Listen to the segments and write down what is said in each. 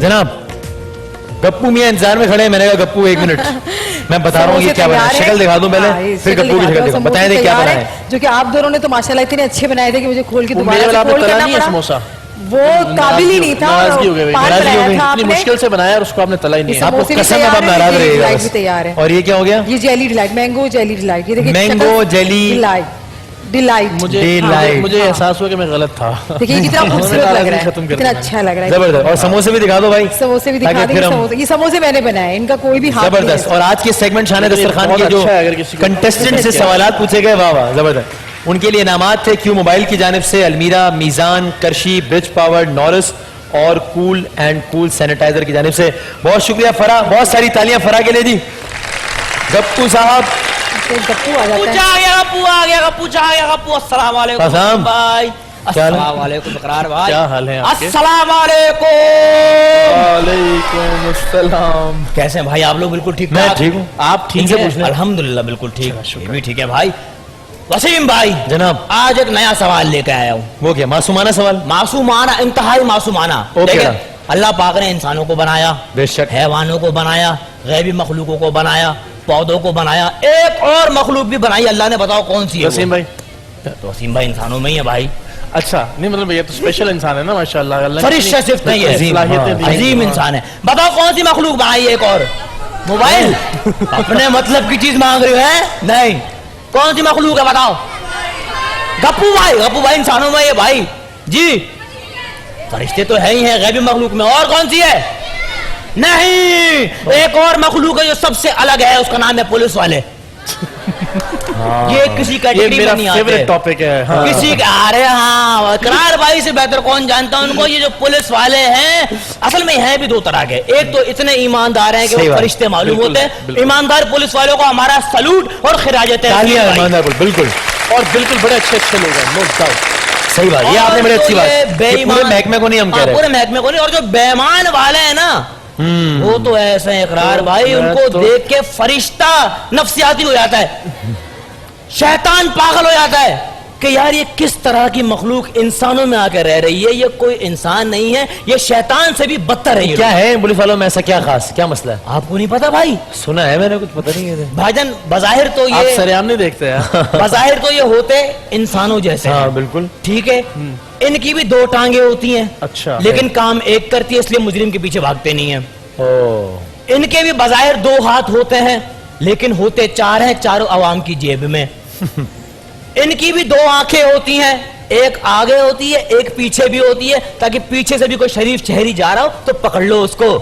जनाब गप्पू मियां इंतजार में खड़े हैं। मैंने कहा गप्पू 1 मिनट मैं बता रहा हूँ ये क्या बना है। शक्ल दिखा दूं पहले फिर गप्पू की शक्ल दिखाऊं। बताएं दे क्या बना है। जो कि आप दोनों ने तो माशाल्लाह इतने अच्छे बनाए थे कि मुझे खोल के दोबारा से खोल तला करना नहीं है पड़ा। समोसा, वो काबिल ही नहीं था। नाराजगी हो गई, पान बनाया था इतनी आपने। मुश्किल से बनाया और उसको आपने तला ही नहीं है। समोसे भी कसम तैयार अब है, नाराज ये रहेगा डिलाइट बस। भी तैयार है। और ये क्या हो गया? ये jelly delight, mango jelly delight. ये देखिए मैंगो जेली डिलाइट। मुझे एहसास हुआ कि मैं गलत था। देखिए कितना खूबसूरत लग रहा है, कितना अच्छा लग रहा है। जबरदस्त। और समोसे भी दिखा दो भाई। समोसे भी दिखा देंगे। ये समोसे मैंने बनाए, इनका कोई भी हाथ नहीं है। जबरदस्त। और आज के सेगमेंट शान दस्तरखान के जो कंटेस्टेंट से सवालात पूछे गए, वाह वाह जबरदस्त। उनके लिए इनामात थे क्यू मोबाइल की जानिब से अलमीरा, मीजान, करशी, ब्रिज पावर, नॉरिस और कूल एंड कूल सैनिटाइजर की जानिब से। बहुत शुक्रिया फरा, बहुत सारी तालियां फरा के लिए दी। गप्पू साहब गप्पू आ जाता है। अस्सलाम वालेकुम भाई। अस्सलाम वालेकुम इकरार भाई। क्या हाल है आपके? अस्सलाम वालेकुम। वालेकुम अस्सलाम। कैसे हैं भाई आप लोग? बिल्कुल ठीक मैं ठीक हूँ। आप ठीक है? अल्हम्दुलिल्लाह बिल्कुल ठीक। ये भी ठीक है भाई। वसीम भाई जनाब आज एक नया सवाल लेकर आया हूँ। वो क्या मासूमाना सवाल? मासूमाना, इंतहाई मासूमाना। ओके। अल्लाह पाक ने इंसानों को बनाया, बेशक, हैवानों को बनाया, गैबी मखलूकों को बनाया, पौधों को बनाया, एक और मखलूक भी बनाई अल्लाह ने। बताओ कौन सी है? वसीम भाई। तो वसीम भाई इंसानों में ही है भाई। अच्छा नहीं मतलब भैया तो स्पेशल इंसान है ना माशाल्लाह। फरिश्ता सिर्फ नहीं है, अजीम इंसान है। बताओ कौन सी मखलूक बनाई है? एक और मोबाइल। अपने मतलब की चीज मांग रहे हो है? नहीं, कौन सी मखलूक है बताओ? गप्पू भाई इंसानों में है भाई जी। फरिश्ते तो है ही है गैबी मखलूक में। और कौन सी है? नहीं, एक और मखलूक है जो सबसे अलग है, उसका नाम है पुलिस वाले। ये किसी कैटेगरी में नहीं आते। फेवरेट टॉपिक है। हाँ। किसी अरे हाँ, इकरार भाई से बेहतर कौन जानता है उनको। ये जो पुलिस वाले हैं असल में हैं भी दो तरह के। एक तो इतने ईमानदार हैं कि वो फरिश्ते मालूम होते हैं। ईमानदार पुलिस वालों को हमारा सलूट और खिराजत है। बिल्कुल। और बिल्कुल बड़े अच्छे लोग हैं, नो डाउट। सही बात, ये आपने बड़ी अच्छी बात। पूरे महकमे को नहीं हम कह रहे, पूरे महकमे को नहीं। और जो बेईमान वाले हैं ना वो तो ऐसे हैं इकरार भाई, उनको देख के फरिश्ता नफ्सियाती हो जाता है, शैतान पागल हो जाता है कि यार ये किस तरह की मखलूक इंसानों में आकर रह रही है। ये कोई इंसान नहीं है, ये शैतान से भी बदतर है। क्या है पुलिस वालों में ऐसा क्या खास, क्या मसला है? आपको नहीं पता भाई? सुना है मैंने, कुछ पता नहीं है भाईजान। बज़ाहिर तो आप ये सरेआम नहीं देखते हैं। बज़ाहिर तो ये होते इंसानों जैसे। हाँ बिल्कुल ठीक है। इनकी भी दो टांगे होती हैं। अच्छा। लेकिन काम एक करती है, इसलिए मुजरिम के पीछे भागते नहीं है। इनके भी बज़ाहिर दो हाथ होते हैं, लेकिन होते चार हैं, चारों अवाम की जेब में। इनकी भी दो आंखें होती हैं, एक आगे होती है, एक पीछे भी होती है, ताकि पीछे से भी कोई शरीफ शहरी जा रहा हो तो पकड़ लो उसको।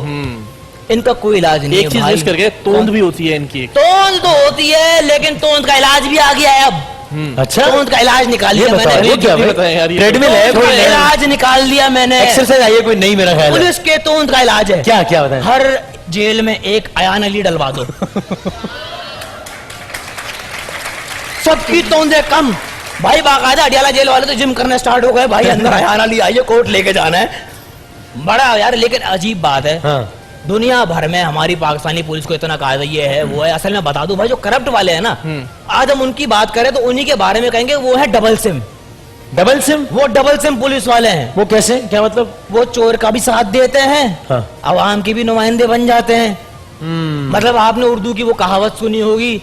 इनका कोई इलाज नहीं है। एक चीज मिस करके तोंद भी होती है इनकी। तोंद तो होती है, लेकिन तोंद का इलाज भी आ गया है अब। अच्छा, तोंद का इलाज निकाल दिया मैंने। ये क्या ट्रेडमिल है कोई? इलाज निकाल दिया मैंने। एक्सरसाइज आई है कोई? नहीं मेरा ख्याल है। पुलिस के तोंद का इलाज है। क्या क्या बताएं? हर जेल में एक अयान अली डलवा दो। सबकी तोंदे कम भाई। बाकायदा अडियाला जेल वाले तो जिम करना स्टार्ट हो गए भाई। अंदर अयान अली आइए, कोर्ट लेके जाना है बड़ा यार। लेकिन अजीब बात है, हाँ। दुनिया भर में हमारी पाकिस्तानी पुलिस को इतना कायदा ये है वो है। असल में बता दूं भाई, जो करप्ट वाले हैं ना, आज हम उनकी बात करें तो उन्हीं के बारे में कहेंगे वो है डबल सिम। Double SIM? वो डबल सिम पुलिस वाले हैं। वो कैसे, क्या मतलब? वो चोर का भी साथ देते हैं, हाँ। अवाम के भी नुमाइंदे बन जाते हैं। मतलब आपने उर्दू की वो कहावत सुनी होगी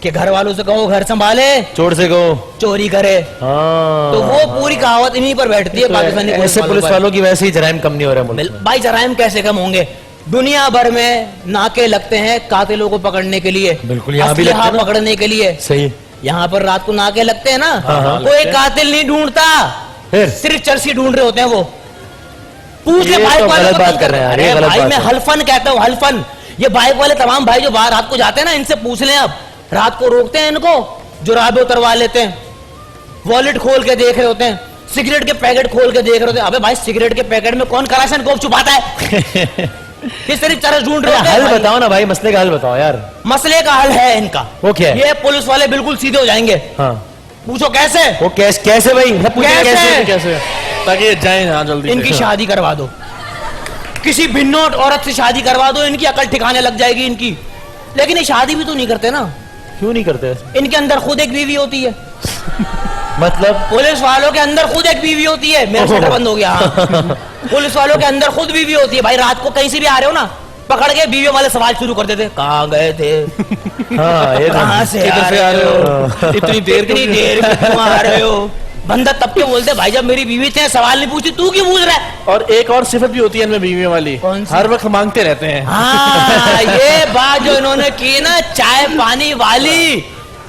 कि घर वालों से कहो घर संभाले, चोर से कहो चोरी करे। तो वो पूरी कहावत इन्हीं पर बैठती है पाकिस्तानी ऐसे पुलिस वालों की वैसे ही जराइम कम नहीं हो रहा है भाई। जराइम कैसे कम होंगे? दुनिया भर में नाके लगते हैं कातिलों को पकड़ने के लिए। बिल्कुल, यहाँ भी लगते हैं ना? पकड़ने के लिए सही। यहाँ पर रात को नाके लगते हैं ना। हाँ, कोई कातिल नहीं ढूंढता, सिर्फ चरसी ढूंढ रहे होते हैं वो। पूछ ले बाइक वाले को। बात कर रहे हैं यार, ये गलत भाई बात मैं है। हल्फन कहता हूँ, हल्फन। ये बाइक वाले तमाम भाई जो बाहर रात को जाते हैं ना, इनसे पूछ लें। अब रात को रोकते हैं इनको, जुराबे उतरवा लेते हैं, वॉलेट खोल के देख रहे होते हैं, सिगरेट के पैकेट खोल के देख रहे होते हैं। अबे भाई सिगरेट के पैकेट में कौन कराशनकोव छुपाता है? किस तरह चरस ढूंढ रहे हैं? हल बताओ ना भाई, मसले का हल बताओ यार। मसले का हल है इनका। वो क्या है? ये पुलिस वाले बिल्कुल सीधे हो जाएंगे। हाँ। पूछो कैसे? वो कैसे भाई? कैसे ताकि ये जाए यहाँ जल्दी। इनकी शादी करवा दो, किसी भिन्नोट औरत से शादी करवा दो, इनकी अकल ठिकाने लग जाएगी इनकी। लेकिन ये शादी भी तो नहीं करते ना। क्यों नहीं करते? इनके अंदर खुद एक बीवी होती है। मतलब पुलिस वालों के अंदर खुद एक बीवी होती है। मेरा शटर बंद हो गया। हाँ। पुलिस वालों के अंदर खुद बीवी होती है भाई। रात को कहीं से भी आ रहे हो ना, पकड़ के बीवियों वाले सवाल शुरू कर देते, कहाँ गए थे, हाँ ये कहाँ से आ रहे हो, इतनी देर क्यों आ रहे हो। बंदा तब के बोलते भाई जब मेरी बीवी थे सवाल नहीं पूछती, तू क्यों पूछ रहा है। और एक और सिफत भी होती है इनमें बीवियों वाली, कौन सी? हर वक्त मांगते रहते हैं। हाँ, ये बात जो इन्होंने की ना, चाय पानी वाली,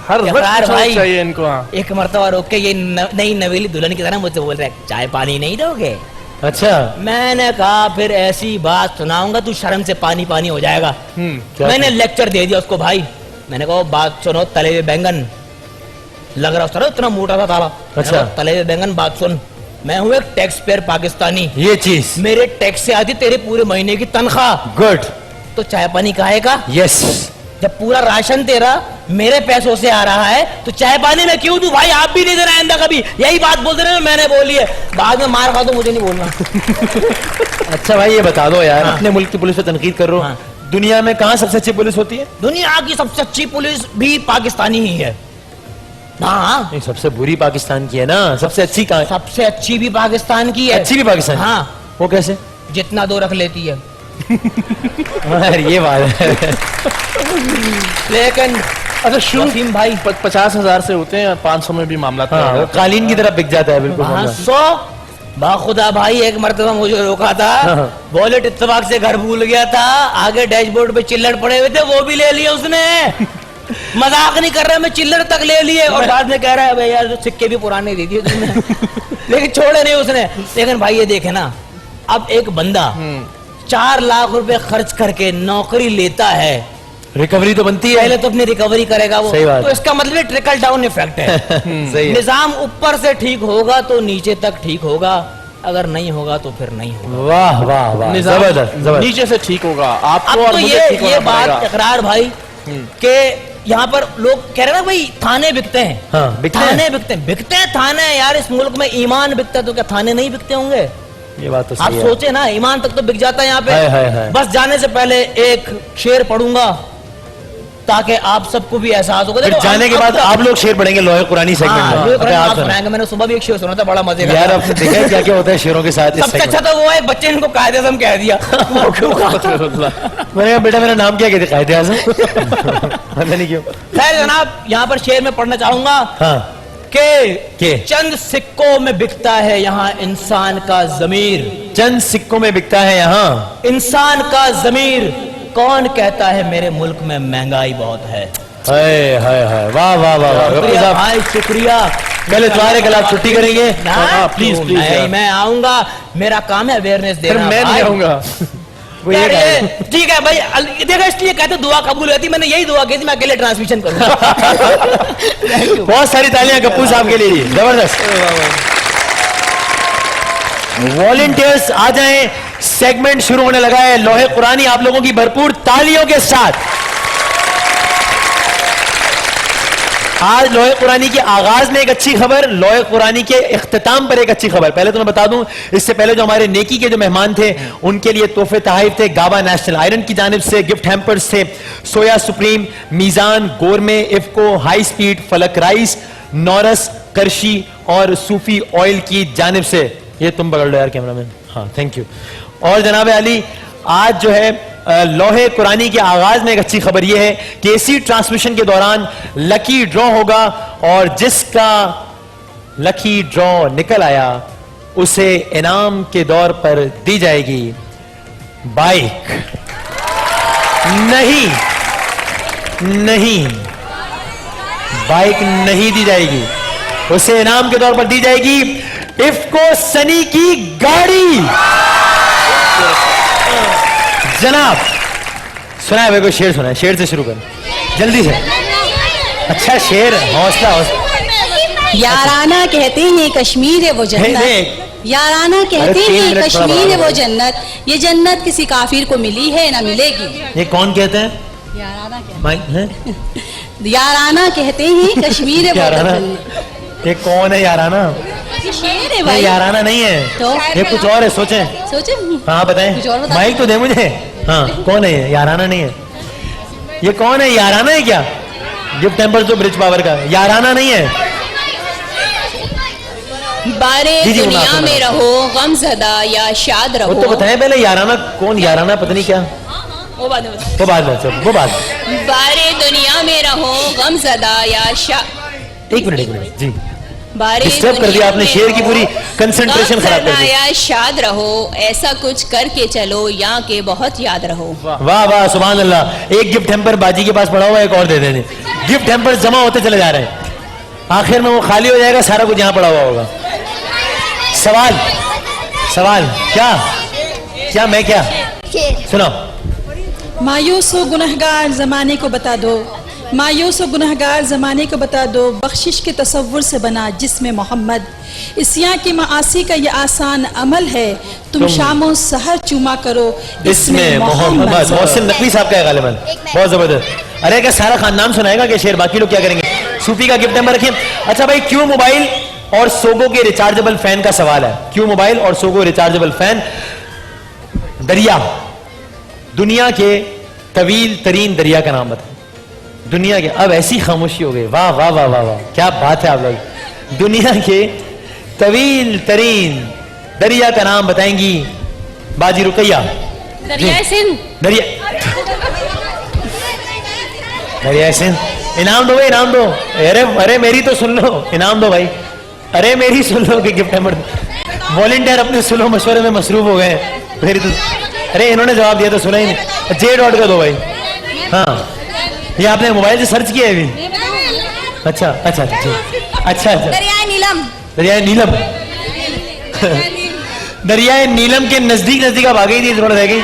हर वक्त यार कुछ भाई चाहिए इनको। हाँ। एक मरतबा रोक के ये नई नवेली दुल्हन की तरह मुझसे बोल रहे हैं, चाय पानी नहीं दोगे। अच्छा मैंने कहा फिर ऐसी बात सुनाऊंगा तू शर्म से पानी पानी हो जाएगा। मैंने लेक्चर दे दिया उसको भाई। मैंने कहा बात सुनो, तले हुए बैंगन लग रहा था इतना मोटा था ताला। अच्छा। तले हुए बैंगन, बात सुन, मैं हूँ एक टैक्स पेयर पाकिस्तानी, ये चीज मेरे टैक्स से आती तेरे पूरे महीने की तनख्वाह, गुड, तो चाय पानी काहे का। यस, जब पूरा राशन तेरा मेरे पैसों से आ रहा है तो चाय पानी में क्यों दूं भाई। आप भी नहीं देना आइंदा कभी, यही बात बोलते रहे, मैंने बोली है, बाद में मार खा तो मुझे नहीं बोलना। अच्छा भाई ये बता दो यार, हाँ। अपने मुल्क की पुलिस पे तनकीद कर रहे हो, हाँ। दुनिया में कहाँ सबसे अच्छी पुलिस होती है? दुनिया की सबसे अच्छी पुलिस भी पाकिस्तानी ही है। हाँ, नहीं, सबसे बुरी पाकिस्तान की है ना, सबसे अच्छी कहाँ है? सबसे अच्छी भी पाकिस्तान की है। अच्छी भी पाकिस्तान की? हाँ, वो कैसे? जितना दो रख लेती है। यार ये बात है। लेकिन अच्छा शुरू वसीम भाई 50,000 से होते हैं, 500 में भी मामला हाँ, वो कालीन की तरफ बिक जाता है बिल्कुल। वहाँ मामला। 100 बाखुदा भाई एक मरतबा मुझे रोका था, वॉलेट इत्तेफाक से घर भूल गया था, आगे डैशबोर्ड पे चिल्लर पड़े हुए थे, वो भी ले लिए उसने। मजाक नहीं कर रहा, मैं चिल्लर तक ले लिए और बाद में कह रहा है भाई यार सिक्के भी पुराने दे दिए तुमने। लेकिन छोड़े नहीं उसने। लेकिन भाई ये देखे ना, अब एक बंदा 4 लाख रुपए खर्च करके नौकरी लेता है, रिकवरी तो बनती है, पहले तो अपनी रिकवरी करेगा वो, सही बात तो है। इसका मतलब ट्रिकल डाउन इफेक्ट है। सही है। निजाम ऊपर से ठीक होगा तो नीचे तक ठीक होगा, अगर नहीं होगा तो फिर नहीं होगा। वाह वाह वाह, निजाम जबरदस्त जबरदस्त। नीचे से ठीक होगा आपको अब और तो मुझे ठीक ये होना बात पड़ेगा। इकरार भाई के यहाँ पर लोग कह रहे हैं ना भाई थाने बिकते हैं। हाँ, बिकते थाने हैं। बिकते हैं थाने। यार इस मुल्क में ईमान बिकता है तो क्या थाने नहीं बिकते होंगे? ये बात तो आप सही है। सोचे ना, ईमान तक तो बिक जाता है यहाँ हाय, हाय, पे। हाय। बस जाने से पहले एक शेर पढ़ूंगा ताकि आप सबको भी एहसास होगा। फिर देखो, जाने के बाद आप लोग शेर पढ़ेंगे लोहे कुरानी हाँ, सेगमेंट लोहे में। कुरान आप आप सुनाएं। सुनाएंगे। मैंने सुबह भी एक शेर सुना था, बड़ा मजे का यार था। आपने देखा है क्या क्या होता है शेरों के साथ इस सबसे अच्छा segment तो वो है बच्चे इनको कायदे आज़म कह दिया। वो क्यों कहा? में? मैंने कहा बेटा मेरा नाम क्या कहते कायदे आज़म? पता नहीं क्यों। खैर जनाब, यहाँ पर शेर में पढ़ना चाहूंगा हाँ के चंद सिक्कों में बिकता है यहाँ इंसान का जमीर। चंद सिक्कों में बिकता है यहाँ इंसान का जमीर, कौन कहता है मेरे मुल्क में महंगाई बहुत है। हाय हाय हाय, वाह वाह वाह वाह। शुक्रिया साहब, भाई, शुक्रिया। कल इतवार है, कल आप छुट्टी करेंगे? हाँ, प्लीज, प्लीज, यार। मैं आऊंगा, मेरा काम है अवेयरनेस फिर देना। मैं नहीं भाई। आऊंगा। वो ये यार कहा है। ये ठीक है भाई, देखा इसलिए कहते दुआ कबूल होती। मैंने यही दुआ की थी, मैं अकेले ट्रांसमिशन करूंगा। बहुत सारी तालियां कपूर साहब के लिए, जबरदस्त। वॉलंटियर्स आ जाएं, सेगमेंट शुरू होने लगा है। लोहे कुरानी आप लोगों की भरपूर तालियों के साथ आज लोहे कुरानी के आगाज में एक अच्छी खबर, लोहे कुरानी के इख्तिताम पर एक अच्छी खबर। पहले तो मैं बता दूं, इससे पहले जो हमारे नेकी के जो मेहमान थे उनके लिए तोहफे तहाइफ थे। गाबा नेशनल आयरन की जानिब से गिफ्ट हैम्पर्स थे, Soya Supreme, Meezan, Gourmet, Iffco, high speed, Falak rice, नॉरस, करशी और सूफी ऑयल की जानिब से। ये तुम पकड़ लो यार कैमरामैन, हाँ थैंक यू। और जनाब अली, आज जो है लोहे कुरानी के आगाज में एक अच्छी खबर यह है कि इसी ट्रांसमिशन के दौरान लकी ड्रॉ होगा और जिसका लकी ड्रॉ निकल आया उसे इनाम के दौर पर दी जाएगी बाइक। नहीं नहीं, बाइक नहीं दी जाएगी, उसे इनाम के तौर पर दी जाएगी इफ्को सनी की गाड़ी। जनाब सुनाए भाई, कोई शेर सुनाए, शेर से शुरू कर जल्दी से। अच्छा शेर, हौसला हौसला। याराना कहते हैं कश्मीर है वो जन्नत, याराना कहते हैं कश्मीर है वो जन्नत, ये जन्नत किसी काफिर को मिली है ना मिलेगी। ये कौन कहते हैं? याराना कहते माइक है? हैं, याराना कहते हैं कश्मीर है वो याराना? जन्नत। ये कौन है याराना? ये शेर है ये भाई। याराना नहीं है तो? ये कुछ और है, सोचें। सोचे हाँ बताएं, कुछ और बता। माइक तो दे मुझे। हाँ कौन है ये? याराना नहीं है। ये कौन है? याराना है क्या? गिफ्ट टेम्पर तो ब्रिज पावर का, याराना नहीं है। बारे जी, जी, दुनिया मुनाफा, में रहो गमज़दा या शाद वो रहो। तो बताएं पहले, याराना कौन, याराना पता नहीं क्या, वो बाद में बताओ। वो बात में, वो बात में। बारे दुनिया में रहो गमज़दा या शाद। एक मिनट जी, बारे डिस्टर्ब कर दिया दुनिया आपने, में शेर की रहो, पूरी कंसंट्रेशन खराब कर गमज़दा दी। या शाद रहो, ऐसा कुछ करके चलो या के बहुत याद रहो। वाह वाह सुभान अल्लाह। एक गिफ्ट हैम्पर बाजी के पास पड़ा हुआ है, एक और दे देंगे। गिफ्ट हैम्पर जमा होते चले जा रहे हैं, आखिर में वो खाली हो जाएगा, सारा कुछ यहाँ पड़ा हुआ होगा। सवाल, सवाल क्या क्या मैं क्या सुनो। मायूस हो गुनहगार ज़माने को बता दो, मायूस हो गुनहगार ज़माने को बता दो, बख्शिश के तसव्वुर से बना जिसमें मोहम्मद। इस्यां की मासी का ये आसान अमल है, तुम शामों सहर चूमा करो इसमें मोहम्मद। मोहसिन नकवी साहब का है गालिबन, बहुत जबरदस्त। अरे क्या सारा खानदान सुनाएगा क्या शेर, बाकी लोग क्या करेंगे। सूफी का गिफ्ट नंबर रखिए। अच्छा भाई, क्यों मोबाइल और सोगो के रिचार्जेबल फैन का सवाल है। क्यों मोबाइल और सोगो रिचार्जेबल फैन। दरिया, दुनिया के तवील तरीन दरिया का नाम बताएं। दुनिया के, अब ऐसी खामोशी हो गई, वाह वाह वाह वाह वाह, क्या बात है आप लोग। दुनिया के तवील तरीन दरिया का नाम बताएंगी बाजी रुकैया। दरिया सिंध। दरिया, दरिया सिंध। इनाम दो भाई, इनाम दो। अरे अरे मेरी तो सुन लो, इनाम दो भाई। अरे मेरी सुन लो कि गिफ्ट नंबर। वॉलंटियर अपने सुनो मशवरे में मसरूफ हो गए, मेरी तो। अरे इन्होंने जवाब दिया तो सुना ही नहीं। जे डॉट का दो भाई। हाँ, ये आपने मोबाइल से सर्च किया है अभी। अच्छा अच्छा अच्छा अच्छा अच्छा। दरिया नीलम। दरिया नीलम। दरियाए नीलम के नजदीक नजदीक आप आ गई थी, थोड़ा रह गई।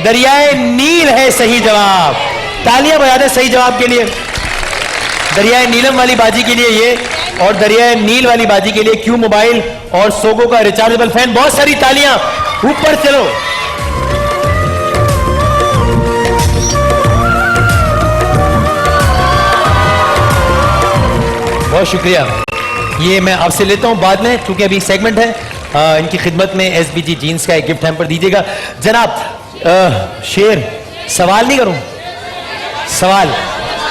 दरियाए नील है सही जवाब। तालियां बजा दें सही जवाब के लिए। दरियाए नीलम वाली बाजी के लिए ये, और दरियाए नील वाली बाजी के लिए क्यू मोबाइल और सोगो का रिचार्जेबल फैन। बहुत सारी तालियां, ऊपर चलो। बहुत शुक्रिया। ये मैं आपसे लेता हूं बाद में, क्योंकि अभी सेगमेंट है। इनकी खिदमत में एसबीजी जीन्स का एक गिफ्ट हैम्पर दीजिएगा जनाब। शेर, सवाल नहीं करूं, सवाल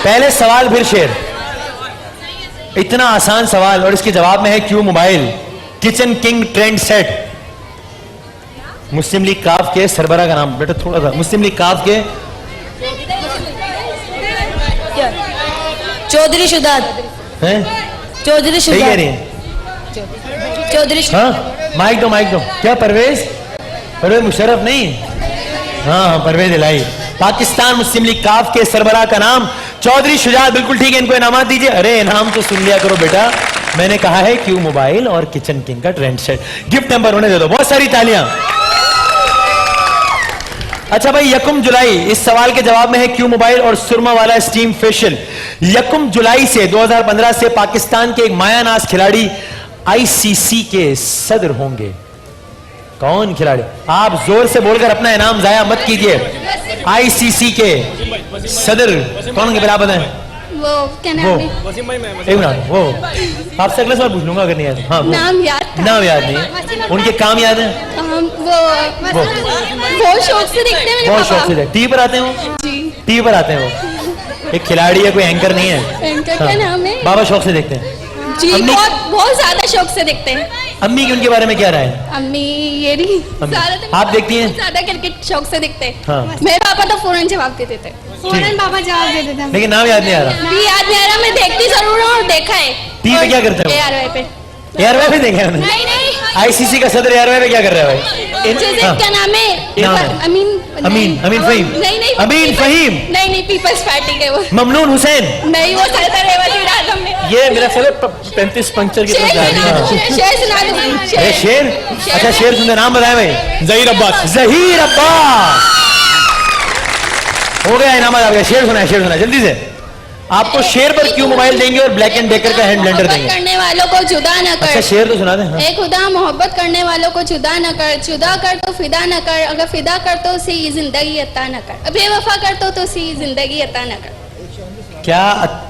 पहले, सवाल फिर शेर। इतना आसान सवाल और इसके जवाब में है Q mobile kitchen king trend set. Muslim League काफ के सरबरा का नाम बेटा थोड़ा सा। मुस्लिम लीग काफ के चौधरी शुदात। हैं, चौधरी सही कह रही शुदात। हैं। चौधरी हाँ, माइक दो, माइक दो। क्या परवेज, परवेज मुशर्रफ नहीं। हाँ हाँ, परवेज इलाही। पाकिस्तान मुस्लिम लीग काफ के सरबराह का नाम चौधरी शुजात। बिल्कुल ठीक है, इनको इनामात दीजिए। अरे इनाम तो सुन लिया करो बेटा, मैंने कहा है क्यू मोबाइल और किचन किंग का ट्रेंड सेट। गिफ्ट नंबर उन्हें दे दो, बहुत सारी तालियां। अच्छा भाई, यकुम जुलाई, इस सवाल के जवाब में है क्यू मोबाइल और सुरमा वाला स्टीम फेशियल। यकुम जुलाई से 2015 से पाकिस्तान के एक मायानाज खिलाड़ी आईसीसी के सदर होंगे। कौन खिलाड़ी? आप जोर से बोलकर अपना इनाम जाया मत कीजिए। आईसीसी के सदर कौन होंगे, बिला बताएं। वो क्या वो नाम है? एक मिनट, वो आपसे अगले सवाल पूछ लूंगा अगर नहीं याद। हाँ, नाम याद था। नाम याद नहीं है, उनके काम याद है। वो शौक से देखते हैं मेरे बहुत शौक पापा। से टीवी पर आते हैं वो, जी। टीवी पर आते हैं वो। एक खिलाड़ी है, कोई एंकर नहीं है। एंकर क्या नाम है? बाबा शौक से देखते हैं। जी, अम्मी- बहुत बहुत ज्यादा शौक से देखते हैं। अम्मी की उनके बारे में क्या राय है? अम्मी ये नहीं अम्मी। ज्यादा आप देखती हैं? ज्यादा क्रिकेट शौक से देखते हैं। हाँ। मेरे पापा तो फौरन जवाब दे देते। फौरन पापा जवाब दे देते। लेकिन नाम याद नहीं आ रहा। भी याद नहीं आ रहा, मैं देखती जरूर हूँ और देखा है। टीवी पे क्या करते हो? ARY पे। एयरवे में देखे उन्होंने। नहीं नहीं, आईसीसी का सदर एयरवे में क्या कर रहा है भाई? जैसे हाँ। क्या नाम है? नाम है। अमीन अमीन फहीम। नहीं नहीं, अमीन फहीम। नहीं नहीं, पीपल्स पार्टी के वो। ममनून हुसैन। नहीं, वो सरदार आजम में। ये मेरा ख्याल है 35 पंक्चर की तरफ जा रही है। शेर सुना दो। अरे शेर, अच्छा शेर सुनते नाम बताए भाई। जहीर अब्बास। जहीर अब्बास। हो गया इनाम आ गया। शेर सुना है, शेर सुना है, जल्दी से। आपको शेर पर क्यू मोबाइल देंगे और ब्लैक एंड डेकर का हैंड ब्लेंडर मोहब्बत देंगे। करने वालों को जुदा न कर। अच्छा शेर तो सुना दे। हाँ। ए खुदा, मोहब्बत करने वालों को जुदा न कर, जुदा कर तो फिदा न कर, अगर फिदा कर तो उसे ये जिंदगी अता न कर, बेवफा कर तो उसे ये जिंदगी अता न कर। क्या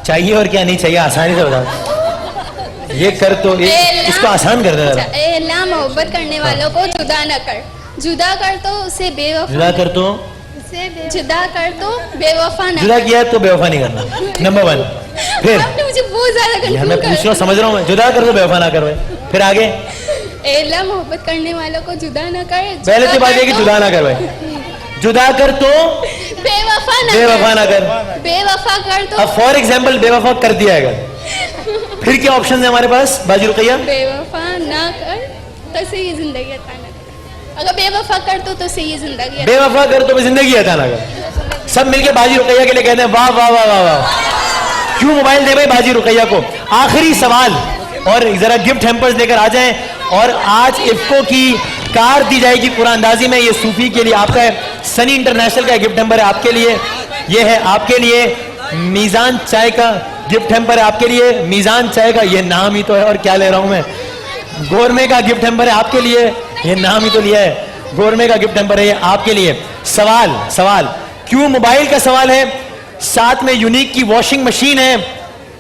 चाहिए और क्या नहीं चाहिए, आसानी से बता। ये कर तो इसको आसान कर दे जरा। ए अल्लाह, मोहब्बत करने वालों को जुदा न कर, जुदा कर तो उसे बेवफा, जुदा कर तो, जुदा कर तो बेवफा न जुदा किया तो बेवफा नहीं करना। नंबर 1। फिर आपने मुझे बहुत ज्यादा यार कंफ्यूज मैं पूछ रहा हूँ, समझ रहा हूँ मैं। जुदा कर तो बेवफा ना कर भाई। फिर आगे ए अल्लाह मोहब्बत करने वालों को जुदा न कर। पहले तो बात है कि जुदा ना कर भाई, जुदा कर तो बेवफा न बेवफा ना कर। बेवफा कर तो अब फॉर एग्जाम्पल बेवफा कर दिया अगर, फिर क्या ऑप्शन है हमारे पास बाजी रुकैया? बेवफा ना कर तो सही जिंदगी अता न कर। अगर बेवफा कर तो सही जिंदगी बेवफा कर तो जिंदगी अता ना कर। सब मिलके बाजी रुकैया के लिए कहते हैं वाह वाह वाह वाह वाह। क्यों मोबाइल दे भाई बाजी रुकैया को? आखिरी सवाल, और जरा गिफ्ट हैम्पर्स लेकर आ जाएं। और आज इफ्को की कार दी जाएगी कुरानंदाजी में, ये सूफी के लिए आपका है, सनी इंटरनेशनल का गिफ्ट हैम्पर है आपके लिए, ये है आपके लिए। मीजान चाय का गिफ्ट हैम्पर है आपके लिए, मीजान चाय का ये नाम ही तो है, और क्या ले रहा हूं मैं। गोरमे का गिफ्ट हैम्पर है आपके लिए, ये नाम ही तो लिया है, गोरमे का गिफ्ट हैम्पर है ये आपके लिए। सवाल क्यों मोबाइल का सवाल है, साथ में यूनिक की वॉशिंग मशीन है,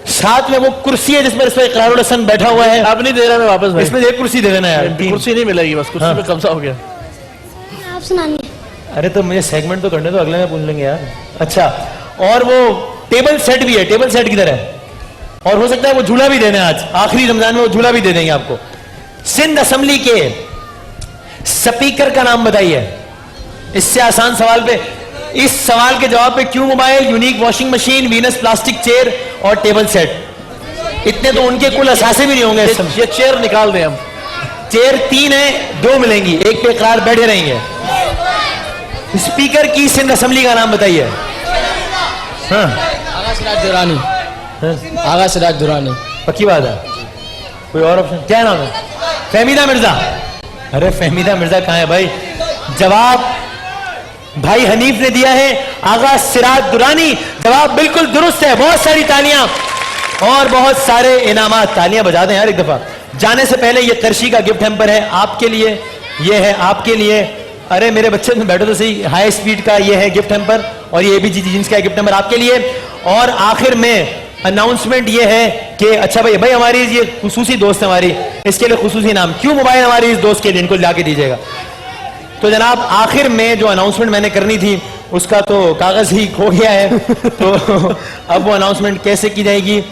साथ में वो कुर्सी है जिसमें इकरारुल हसन बैठा हुआ है। आप नहीं दे रहा मैं वापस भाई, इसमें एक कुर्सी दे देना यार, कुर्सी नहीं मिलेगी, बस कुर्सी में कब्जा हो गया। आप सुनाइए। अरे तो मुझे सेगमेंट तो करने दो, अगले में पूछ लेंगे यार। अच्छा, और वो टेबल सेट भी है, टेबल सेट किधर है? और हो सकता है वो झूला भी देना है आज, आखिरी रमजान में वो झूला भी दे देंगे आपको। सिंध असेंबली के स्पीकर का नाम बताइए। इससे आसान सवाल पे, इस सवाल के जवाब पे क्यों mobile, unique washing machine, Venus plastic chair और टेबल सेट, इतने तो उनके कुल असासे भी नहीं होंगे। ये चेयर निकाल दें हम। चेयर 3 है, 2 मिलेंगी, एक पे इकरार बैठे रहेंगे। स्पीकर की सिंध असेंबली का नाम बताइए। हाँ, आगा सिराज दुरानी, आगा सिराज दुरानी। पक्की बात है? कोई और ऑप्शन? क्या नाम है? फहमीदा मिर्जा। अरे फहमीदा मिर्जा कहाँ है भाई? जवाब भाई हनीफ ने दिया है, आगा सिराज दुरानी। जवाब बिल्कुल दुरुस्त है, बहुत सारी तालियां और बहुत सारे इनामात। तालियां बजा दें यार एक दफा। जाने से पहले ये करशी का गिफ्ट हैम्पर है आपके लिए, ये है आपके लिए। अरे मेरे बच्चे में बैठो तो सही, हाई स्पीड का ये है गिफ्ट हैम्पर, और ये भी जीन्स का गिफ्ट हैम्पर आपके लिए। और आखिर में अनाउंसमेंट ये है कि अच्छा भाई हमारी ये खुसूसी दोस्त है हमारी, इसके लिए खुसूसी नाम, क्यों मोबाइल हमारी इस दोस्त के लिए, इनको लाके दीजिएगा। तो जनाब आखिर में जो अनाउंसमेंट मैंने करनी थी उसका तो कागज ही खो गया है, तो अब वो अनाउंसमेंट कैसे की जाएगी?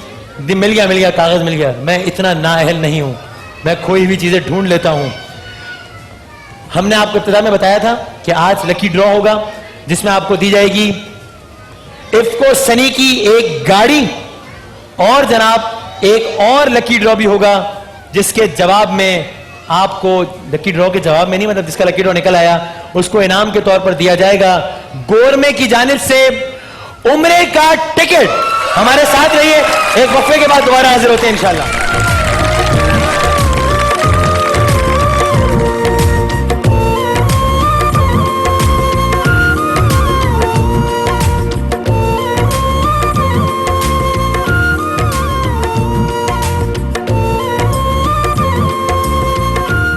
मिल गया कागज मिल गया। मैं इतना नाअहल नहीं हूं, मैं खोई हुई चीजें ढूंढ लेता हूं। हमने आपको इब्तिदा में बताया था कि आज लकी ड्रॉ होगा जिसमें आपको दी जाएगी इफ्को सनी की एक गाड़ी, और जनाब एक और लकी ड्रॉ भी होगा जिसके जवाब में आपको, लकी ड्रॉ के जवाब में नहीं, मतलब जिसका लकी ड्रॉ निकल आया उसको इनाम के तौर पर दिया जाएगा गोरमे की जानिब से उम्रे का टिकट। हमारे साथ रहिए, एक वक्फे के बाद दोबारा हाजिर होते हैं इंशाल्लाह।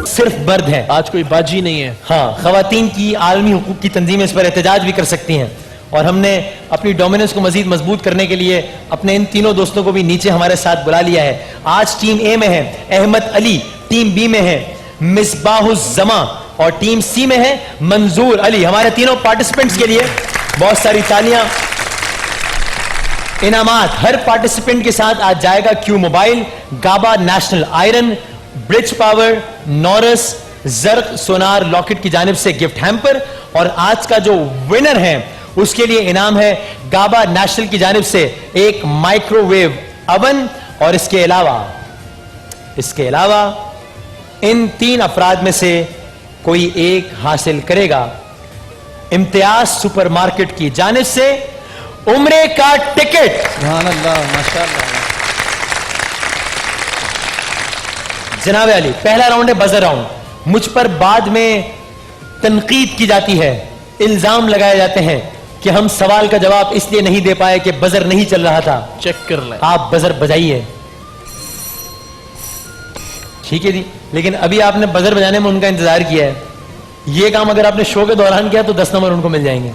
सिर्फ बर्द है, आज कोई बाजी नहीं है। हाँ, खवातीन की आलमी हुकूक की तंजीमें इस पर एहतजाज भी कर सकती हैं, और हमने अपनी डोमिनेंस को मजीद मजबूत करने के लिए अपने इन तीनों दोस्तों को भी नीचे हमारे साथ बुला लिया है। आज टीम ए में है अहमद अली, टीम बी में है मिसबाहुज़्ज़मा, और टीम सी में है मंजूर अली। हमारे तीनों पार्टिसिपेंट्स के लिए बहुत सारी तालियां। इनामात हर पार्टिसिपेंट के साथ आज जाएगा Q mobile, Gaba national iron, bridge power, नॉरस, जर्क सोनार लॉकेट की जानिब से गिफ्ट हैम्पर, और आज का जो विनर है उसके लिए इनाम है गाबा नेशनल की जानिब से एक माइक्रोवेव अवन। और इसके अलावा इन 3 अफराद में से कोई एक हासिल करेगा इम्तियाज सुपरमार्केट की जानिब से उम्रे का टिकट। माशाअल्लाह। जनाब अली, पहला राउंड है बजर राउंड। मुझ पर बाद में तनकीद की जाती है, इल्जाम लगाए जाते हैं कि हम सवाल का जवाब इसलिए नहीं दे पाए कि बजर नहीं चल रहा था। चेक कर लें, आप बजर बजाइए, ठीक है जी। लेकिन अभी आपने बजर बजाने में उनका इंतजार किया है, ये काम अगर आपने शो के दौरान किया तो 10 नंबर उनको मिल जाएंगे।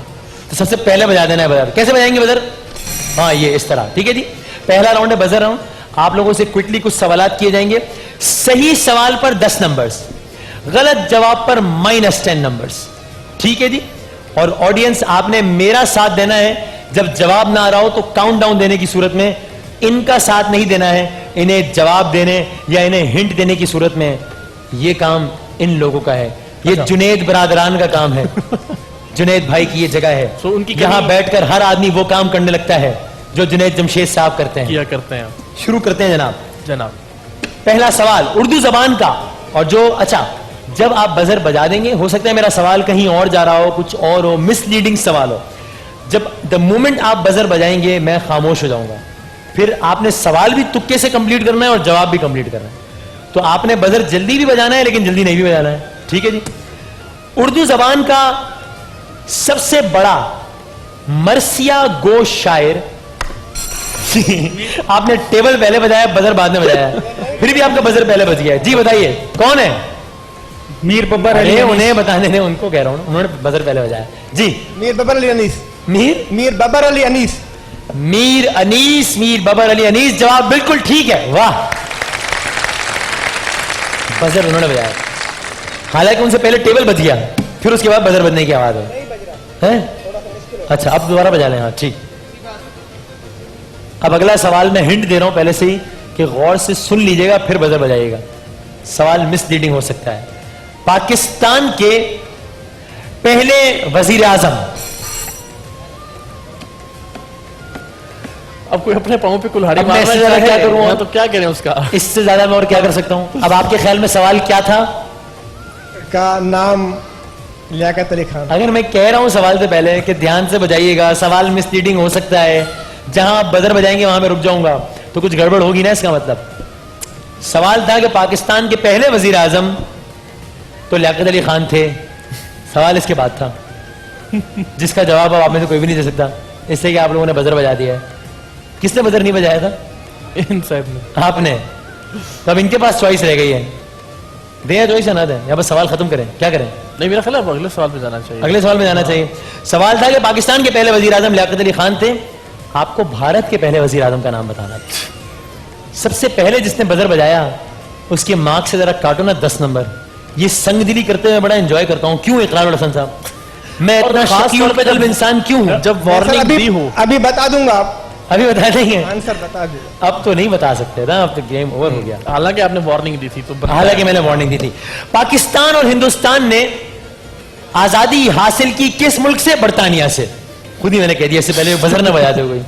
तो सबसे पहले बजा देना है बजर। कैसे बजाएंगे बजर? हाँ, ये इस तरह, ठीक है जी। पहला राउंड है बजर राउंड। आप लोगों से क्विकली कुछ सवालात किए जाएंगे। सही सवाल पर 10 नंबर्स, गलत जवाब पर -10 नंबर्स, ठीक है जी। और ऑडियंस आपने मेरा साथ देना है, जब जवाब ना आ रहा हो तो काउंटडाउन देने की सूरत में इनका साथ नहीं देना है, इन्हें जवाब देने या इन्हें हिंट देने की सूरत में ये काम इन लोगों का है। ये जुनेद बरादरान का काम है। जुनेद भाई की ये जगह है। So, उनकी यहाँ बैठकर हर आदमी वो काम करने लगता है जो जुनेद जमशेद साहब करते हैं। किया करते हैं शुरू करते हैं जनाब। जनाब। पहला सवाल उर्दू जबान का, और जो अच्छा जब आप बजर बजा देंगे, हो सकता है मेरा सवाल कहीं और जा रहा हो, कुछ और हो, मिसलीडिंग सवाल हो, जब द मोमेंट आप बजर बजाएंगे मैं खामोश हो जाऊंगा। फिर आपने सवाल भी तुक्के से कंप्लीट करना है और जवाब भी कंप्लीट करना है। तो आपने बजर जल्दी भी बजाना है लेकिन जल्दी नहीं भी बजाना है, ठीक है जी। उर्दू जबान का सबसे बड़ा मरसिया गो शायर आपने टेबल पहले बजाया, बजर बाद में बजाया, फिर भी आपका बजर पहले बज गया। जी बताइए कौन है? मीर बब्बर अरे उन्हें बताने दें, उनको कह रहा हूं, उन्होंने बजर पहले बजाया। जी मीर बब्बर अली अनीस। मीर बब्बर अली अनीस। मीर अनीस, मीर बब्बर अली अनीस, जवाब बिल्कुल ठीक है। वाह, बजर उन्होंने बजाया, हालांकि उनसे पहले टेबल बज गया, फिर उसके बाद बजर बजने की आवाज है। अच्छा अब दोबारा बजा लें। हाँ ठीक। अब अगला सवाल मैं हिंट दे रहा हूं पहले से ही कि गौर से सुन लीजिएगा फिर बजर बजाइएगा, सवाल मिसलीडिंग हो सकता है। पाकिस्तान के पहले वजीर आजम, अब कोई अपने पांव पे कुल्हाड़ी अब मैं मार इससे रहा ज्यादा है, क्या करूं? मैं तो क्या करें उसका? इससे ज्यादा मैं और क्या कर सकता हूं? अब आपके ख्याल में सवाल क्या था? का नाम लियाकत अली खान। अगर मैं कह रहा हूं सवाल से पहले कि ध्यान से बजाइएगा, सवाल मिसलीडिंग हो सकता है, जहां आप बजर बजाएंगे वहां मैं रुक जाऊंगा, तो कुछ गड़बड़ होगी ना। इसका मतलब सवाल था कि पाकिस्तान के पहले वजीर आजम, तो लियाकत अली खान थे। सवाल इसके बाद था जिसका जवाब अब आप में से कोई भी नहीं दे सकता, इससे कि आप लोगों ने बजर बजा दिया है। किसने बजर नहीं बजाया था? इन साहब ने। आपने। तो अब इनके पास चॉइस रह गई है, दें चॉइस या ना दें, या बस सवाल खत्म करें? क्या करें? नहीं, मेरा ख्याल है अब अगले सवाल पे जाना चाहिए। अगले सवाल में जाना चाहिए। सवाल था कि पाकिस्तान के पहले वजीर आजम लियाकत अली खान थे, आपको भारत के पहले वजीर आजम का नाम बताना था। सबसे पहले जिसने बजर बजाया उसके मार्क्स से जरा काटो ना 10 नंबर। ये संगदिली करते हुए बड़ा एंजॉय करता हूं। क्यों इकरारुल हसन साहब, मैं इतना खास शकील तौर पे कल्ब इंसान क्यों हूं? जब वार्निंग दी हो, अभी बता दूंगा, अभी बता देंगे? आंसर बता दूंगा। अब तो नहीं बता सकते ना, अब तो गेम ओवर हो गया। हालांकि आपने वार्निंग दी थी तो हालांकि मैंने वार्निंग दी थी। पाकिस्तान और हिंदुस्तान ने आजादी हासिल की किस मुल्क से? बरतानिया से। खुद ही मैंने कह दिया, इससे पहले बजर न बजाते हो कोई।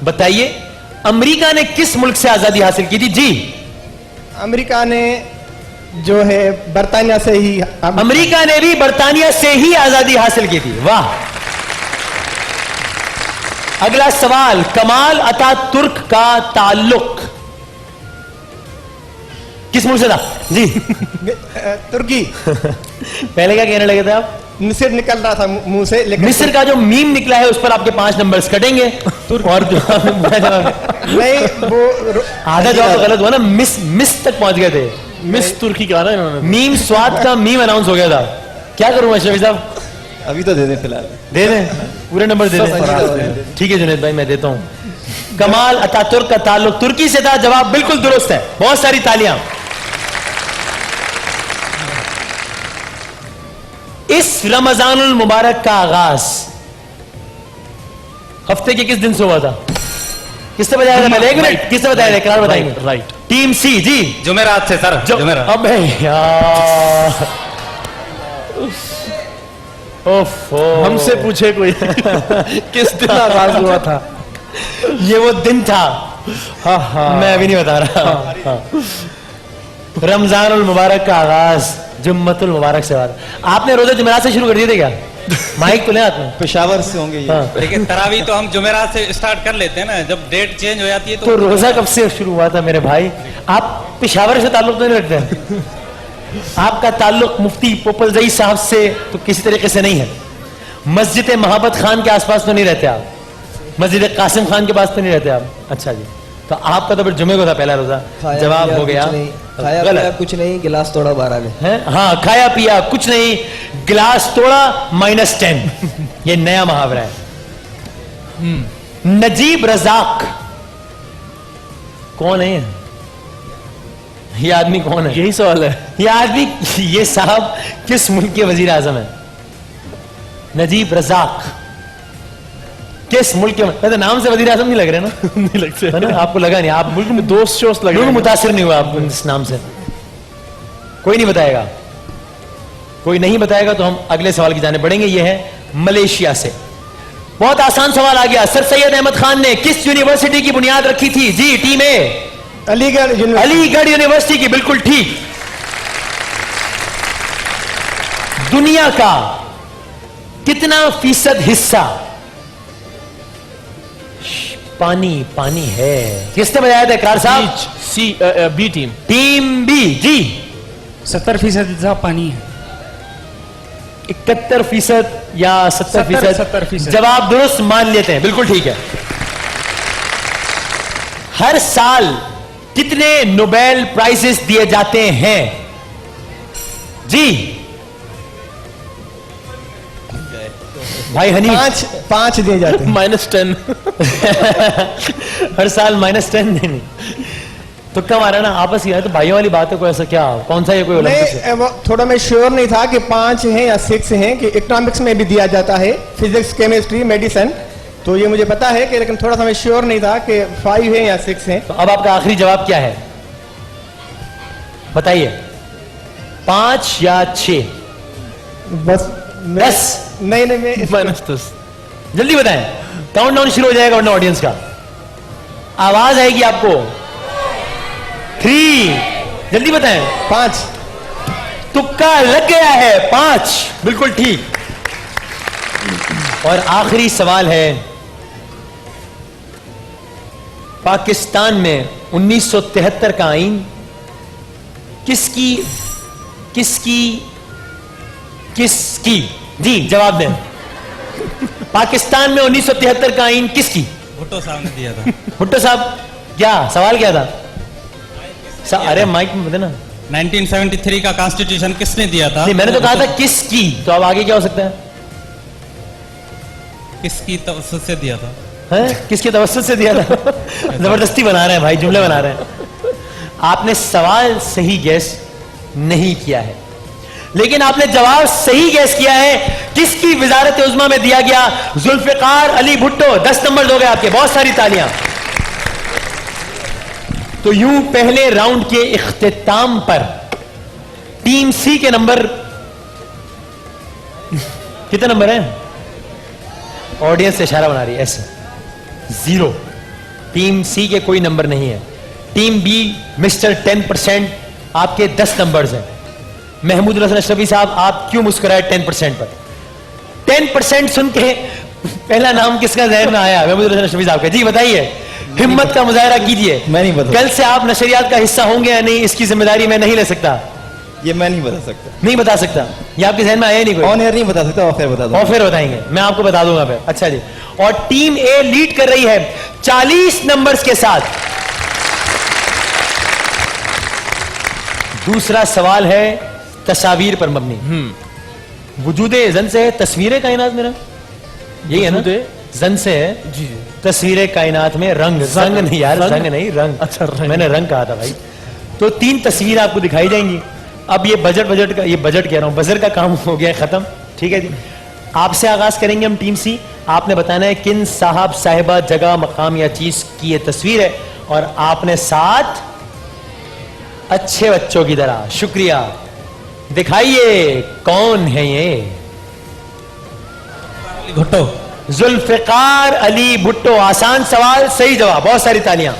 बताइए अमेरिका ने किस मुल्क से आजादी हासिल की थी? जी अमेरिका ने जो है बरतानिया से ही, अमेरिका ने भी बरतानिया से ही आजादी हासिल की थी। वाह। अगला सवाल, कमाल अतातुर्क का ताल्लुक किस मुल्क से था? जी तुर्की। पहले क्या कहने लगे थे आप? मिस्र निकल रहा था मुंह से, लेकिन मिस्र का जो मीम निकला है उस पर आपके 5 नंबर्स कटेंगे। और जो बुरा जवाब है, नहीं वो आधा जवाब तो गलत हुआ ना, मिस तक पहुंच गए थे। मिस तुर्की का ना इन्होंने। मीम स्वाद का मीम अनाउंस हो गया था। क्या करूं शफी साहब? अभी तो दे दे फिलहाल, दे दें पूरे नंबर दे दें। ठीक है जुनेद भाई मैं देता हूं। कमाल अतातुर्क का ताल्लुक तुर्की से था, जवाब बिल्कुल दुरुस्त है, बहुत सारी तालियां। इस रमजानुल मुबारक का आगाज हफ्ते के किस दिन से हुआ था? किसने बताया था? पहले 1 मिनट, किसने बताया था? इकरार बताएंगे। राइट। टीम सी। जी जुमेरात से सर, जुमेरात। अबे यार, ओफो, हमसे पूछे कोई किस दिन आगाज हुआ था? ये वो दिन था। मैं अभी नहीं बता रहा। रमजानुल मुबारक का आगाज जुम्मतुल मुबारक से हुआ था। आपने रोजा जुमेरात से शुरू कर दिए थे क्या? माइक तो ले हाथ में। पेशावर से होंगे ये। हाँ। लेकिन तरावी तो हम जुमेरात से स्टार्ट कर लेते हैं ना, जब डेट चेंज हो जाती है तो रोजा कब से शुरू हुआ था मेरे भाई? आप पेशावर से ताल्लुक तो नहीं रखते? आपका ताल्लुक मुफ्ती पोपलजई साहब से तो किसी तरीके से नहीं है। मस्जिद महाबत खान के आसपास तो नहीं रहते आप? मस्जिद कासिम खान के पास तो नहीं रहते आप? अच्छा जी, तो आपका तो फिर जुमे को था पहला रोजा। जवाब हो गया खाया पिया कुछ नहीं, गिलास तोड़ा 12 में है। हाँ, खाया पिया कुछ नहीं, गिलास तोड़ा -10। ये नया मुहावरा है। नजीब रजाक कौन है? ये आदमी कौन है? यही सवाल है। ये आदमी, ये साहब किस मुल्क के वजीर आजम है? नजीब रजाक किस मुल्क के वैसे नाम से वजीर आजम नहीं लग रहे ना? नहीं लगते है ना? आपको लगा नहीं, आप मुल्क में दोस्त शोस्त लग बिल्कुल रहे हैं। मुतासिर नहीं हुआ आप इस नाम से। कोई नहीं बताएगा, कोई नहीं बताएगा तो हम अगले सवाल की जाने बढ़ेंगे। यह है मलेशिया से। बहुत आसान सवाल आ गया। सर सैयद अहमद खान ने किस यूनिवर्सिटी की बुनियाद रखी थी? जी टीम ए अलीगढ़ अलीगढ़ यूनिवर्सिटी की, बिल्कुल ठीक। दुनिया का कितना फीसद हिस्सा पानी है? किसने बताया था? इकरार साहब। C B team. Team B G 70% पानी है। 71% या 70%? 70%। जवाब दुरुस्त मान लेते हैं, बिल्कुल ठीक है। हर साल कितने नोबेल प्राइजेस दिए जाते हैं? जी भाई हनी। 5 दिए जाते हैं। -10। हर साल -10 देने। तो कम आ रहा है ना आपस की, है तो भाइयों वाली बात है। कोई ऐसा क्या, कौन सा ये कोई ओलंपिक्स है? नहीं, वो थोड़ा मैं श्योर नहीं था कि 5 हैं या 6 हैं, कि इकोनॉमिक्स में भी दिया जाता है, फिजिक्स, केमिस्ट्री, मेडिसिन, तो ये मुझे पता है कि, लेकिन थोड़ा सा मैं श्योर नहीं था कि 5 हैं या 6 हैं। तो अब आपका आखिरी जवाब क्या है बताइए? 5 या 6? बस 10? नहीं मैं -10। जल्दी बताएं, काउंट डाउन शुरू हो जाएगा वरना ऑडियंस का आवाज आएगी आपको। 3, जल्दी बताएं। 5। तुक्का लग गया है, 5 बिल्कुल ठीक। और आखिरी सवाल है, पाकिस्तान में 1973 का आईन किसकी जी जवाब दें। पाकिस्तान में 1973 का आईन किसकी? भुट्टो साहब ने दिया था। भुट्टो साहब, क्या सवाल क्या था? अरे माइक में बताना। 1973 का कॉन्स्टिट्यूशन किसने दिया था? नहीं, मैंने तो कहा था किसकी, तो अब आगे क्या हो सकता है? किसकी तवज्जुह से दिया था? हैं? किसके तवज्जुह से दिया था? जबरदस्ती बना रहे हैं भाई, जुमले बना रहे हैं। आपने सवाल सही गैस नहीं किया है, लेकिन आपने जवाब सही गैस किया है। किसकी वजारत उज़्मा में दिया गया? जुल्फिकार अली भुट्टो। 10 नंबर हो गए आपके, बहुत सारी तालियां। तो यूं पहले राउंड के इख्तिताम पर टीम सी के नंबर कितने नंबर हैं? ऑडियंस से इशारा बना रही है ऐसे, 0। टीम सी के कोई नंबर नहीं है। टीम बी मिस्टर 10%, आपके 10 नंबर्स हैं। महमूद हसन अशरफी साहब, आप क्यों मुस्कुराए 10% पर? 10% सुन के पहला नाम किसका जहन में आया? महमूद हसन अशरफी साहब का। जी बताइए, हिम्मत का मुजाहरा कीजिए। मैं नहीं बता। कल से आप नशरियात का हिस्सा होंगे या नहीं, इसकी जिम्मेदारी मैं नहीं ले सकता। ये मैं नहीं बता सकता। नहीं बता सकता, ये आपके जहन में आया नहीं कोई? ऑन एयर नहीं बता सकता, ऑफ एयर बता दो। और फिर बताएंगे, मैं आपको बता दूंगा फिर। अच्छा जी, और टीम ए लीड कर रही है 40 नंबर्स के साथ। दूसरा सवाल है तस्वीर पर मबनी। वजूदे जन से है तस्वीरें कायनात मेरा, यही है ना? जन से है जी। तस्वीरें कायनात में रंग नहीं यार, रंग नहीं, रंग। अच्छा, रंग। मैंने रंग कहा था भाई। तो 3 तस्वीर आपको दिखाई जाएंगी। अब ये बजट का, ये बजट कह रहा हूं, बजर का काम हो गया खत्म। ठीक है जी, आपसे आगाज करेंगे हम टीम सी। आपने बताना है किन साहब साहिबा जगह मकाम या चीज की ये तस्वीर है, और आपने 7 अच्छे बच्चों की तरह, शुक्रिया, दिखाइए कौन है ये? भुट्टो। जुल्फिकार अली भुट्टो। आसान सवाल, सही जवाब, बहुत सारी तालियां।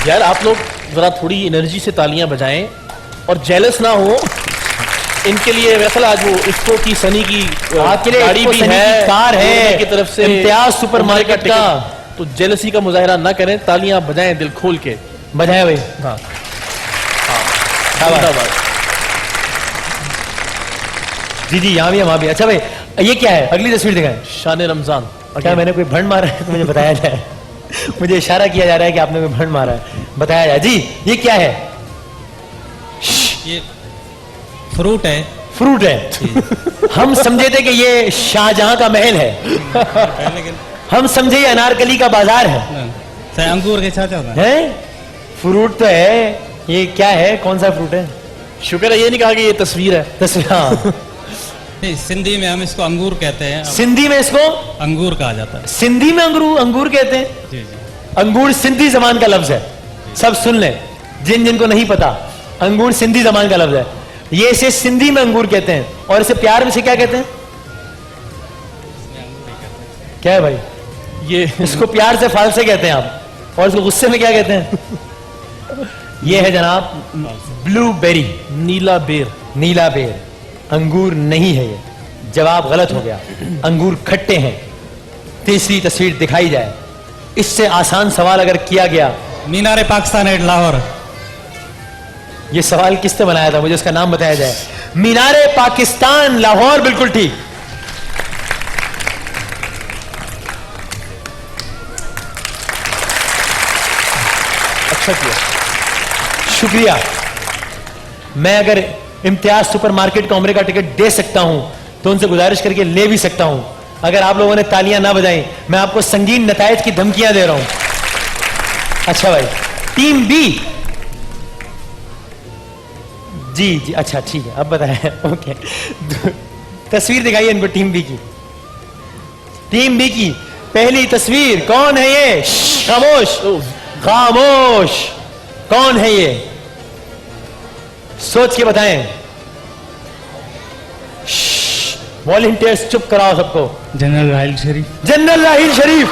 यार आप लोग जरा थोड़ी एनर्जी से तालियां बजाएं और जेलस ना हो। इनके लिए वैसे आज वो इसको की सनी की आपके लिए गाड़ी इसको भी सनी है, की कार है, की तरफ से इम्तियाज सुपरमार्केट का। तो जेलसी का मुजाहरा ना करें, तालियां बजाएं दिल खोल के। बजाए भाई। हाँ, जिंदाबाद। जी जी, यहाँ भी वहां भी। अच्छा भाई, ये क्या है? अगली तस्वीर दिखाएं। शान रमजान। क्या मैंने कोई भंड मारा है तो मुझे बताया जाए। मुझे इशारा किया जा रहा है कि आपने कोई भंड मारा है, बताया जाए। जी ये क्या है? ये फ्रूट है। फ्रूट है। हम समझे थे कि ये शाहजहां का महल है। लेकिन हम समझे ये अनारकली का बाजार है। अंगूर के साथ होता है। फ्रूट तो है, ये क्या है? कौन सा फ्रूट है? शुक्र है ये नहीं कहा कि ये तस्वीर है। तस्वीर, हाँ। नहीं, सिंधी में हम इसको अंगूर कहते हैं। सिंधी में इसको अंगूर कहा जाता है। सिंधी में अंगूर कहते हैं। जी जी। अंगूर सिंधी जबान का लफ्ज है, सब सुन लें, जिनको नहीं पता, अंगूर सिंधी जबान का लफ्ज है। ये इसे सिंधी में अंगूर कहते हैं। और इसे प्यार में से क्या कहते हैं? क्या है भाई? ये इसको प्यार से फालसे कहते हैं आप, और इसको गुस्से में क्या कहते हैं? ये है जनाब ब्लूबेरी, नीला बेर। नीला बेर। अंगूर नहीं है ये, जवाब गलत हो गया। अंगूर खट्टे हैं। तीसरी तस्वीर दिखाई जाए। इससे आसान सवाल अगर किया गया, मीनार पाकिस्तान एट लाहौर। ये सवाल किसने बनाया था, मुझे उसका नाम बताया जाए। मीनारे पाकिस्तान लाहौर, बिल्कुल ठीक। अच्छा किया, शुक्रिया। मैं अगर इम्तियाज सुपरमार्केट का उम्रे का टिकट दे सकता हूं तो उनसे गुजारिश करके ले भी सकता हूं। अगर आप लोगों ने तालियां ना बजाई, मैं आपको संगीन नतायज की धमकियां दे रहा हूं। अच्छा भाई, टीम बी। जी जी, अच्छा ठीक है, अब बताएं। ओके, तस्वीर दिखाइए इनको टीम बी की। टीम बी की पहली तस्वीर, कौन है ये? खामोश, खामोश। कौन है ये? सोच के बताएं। वॉलंटियर्स चुप कराओ सबको। जनरल राहिल शरीफ। जनरल राहिल शरीफ।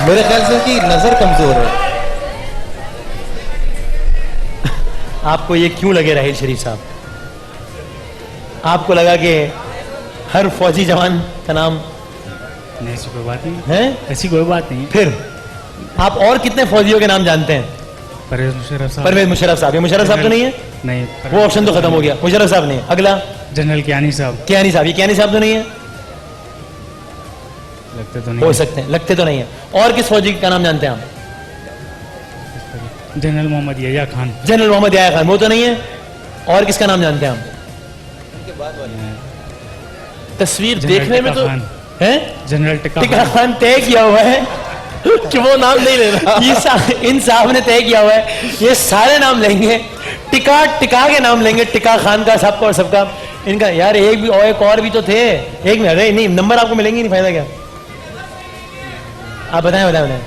मेरे ख्याल से उसकी नजर कमजोर है। आपको ये क्यों लगे राहिल शरीफ साहब? आपको लगा कि हर फौजी जवान का नाम? नहीं, ऐसी कोई बात नहीं है, ऐसी कोई बात नहीं। फिर आप और कितने फौजियों के नाम जानते हैं? परवेज मुशर्रफ साहब। परवेज मुशर्रफ साहब। ये मुशर्रफ साहब तो नहीं है? नहीं, वो ऑप्शन तो खत्म हो गया, मुशर्रफ साहब नहीं। अगला जनरल कियानी साहब। कियानी साहब। ये कियानी साहब तो नहीं है? लगते तो नहीं हो सकते हैं, लगते तो नहीं है। और किस फौजी का नाम जानते हैं आप? जनरल मोहम्मद याह्या खान। जनरल मोहम्मद याह्या खान, वो तो नहीं है। और किसका नाम जानते हैं हम? तस्वीर देखने में तो है जनरल टिका खान तय किया हुआ है कि वो नाम नहीं ले रहा। इन साहब ने तय किया हुआ है ये सारे नाम लेंगे, टिका के नाम लेंगे, टिका खान का सबका और सबका। इनका यार एक और भी तो थे। एक मिनट, नहीं नंबर आपको मिलेंगे नहीं, फायदा क्या? आप बताएं बताएं बताएं,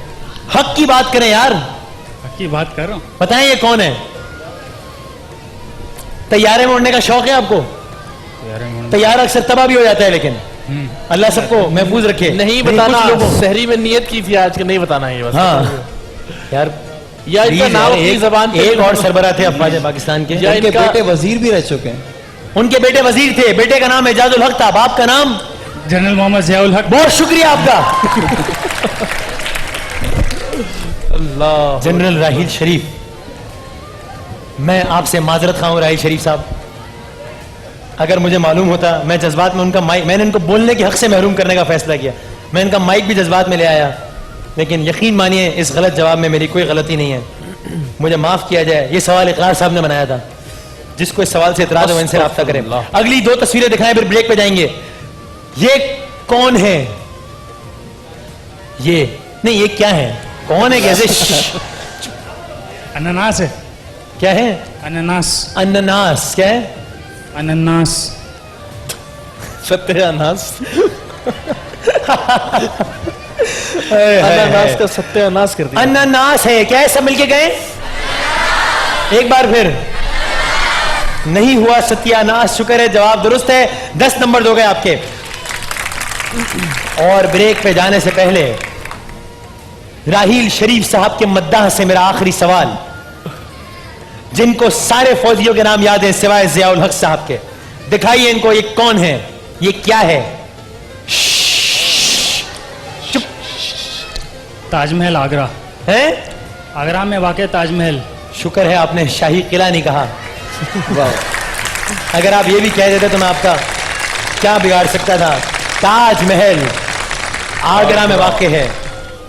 हक की बात करें यार। हक की बात कर रहा हूँ। बताएं ये कौन है? तैयारे में उड़ने का शौक है आपको? तैयार अक्सर तबाह भी हो जाता है, लेकिन अल्लाह सबको महफूज रखे। नहीं बताना, शहरी में नियत की थी आज के, नहीं बताना है बस। हाँ यार, या इनका नाम अपनी जबान पे। एक और सरबरा थे अफवाज पाकिस्तान के, या इनके बेटे वजीर भी रह चुके हैं। उनके बेटे वजीर थे। बेटे का नाम एजाजुल हक था, बाप का नाम जनरल मोहम्मद ज़ियाउल हक। बहुत शुक्रिया आपका। अल्लाह। जनरल राहिल शरीफ। मैं आपसे माजरत खा हूं राहिल शरीफ साहब, अगर मुझे मालूम होता, मैं जज्बात में उनका माइक, मैंने इनको बोलने के हक से महरूम करने का फैसला किया। मैं इनका माइक भी जज्बात में ले आया, लेकिन यकीन मानिए इस गलत जवाब में मेरी कोई गलती नहीं है, मुझे माफ किया जाए। ये सवाल इकरार साहब ने बनाया था। जिसको इस सवाल से इतराज हो इनसे राब्ता करें। अगली दो तस्वीरें दिखाएं, फिर ब्रेक पे जाएंगे। ये कौन है? ये नहीं, ये क्या है? कौन है? कैसे? अनानास है। क्या है? अनानास। अनानास क्या है? अनानास। सत्यानाश। अनानास का सत्यानाश कर दिया। अनानास है क्या है? सब मिलके गए एक बार फिर। नहीं हुआ सत्यानाश, शुक्र है जवाब दुरुस्त है। 10 नंबर हो गए आपके। और ब्रेक पे जाने से पहले राहिल शरीफ साहब के मद्दाह से मेरा आखिरी सवाल, जिनको सारे फौजियों के नाम याद है सिवाय ज़ियाउल हक साहब के, दिखाइए इनको, ये कौन है? ये क्या है? चुप। ताजमहल आगरा है? आगरा में वाक़ ताजमहल। शुक्र है आपने शाही किला नहीं कहा। अगर आप ये भी कह देते तो मैं आपका क्या बिगाड़ सकता था। ताजमहल आगरा में वाक़ है।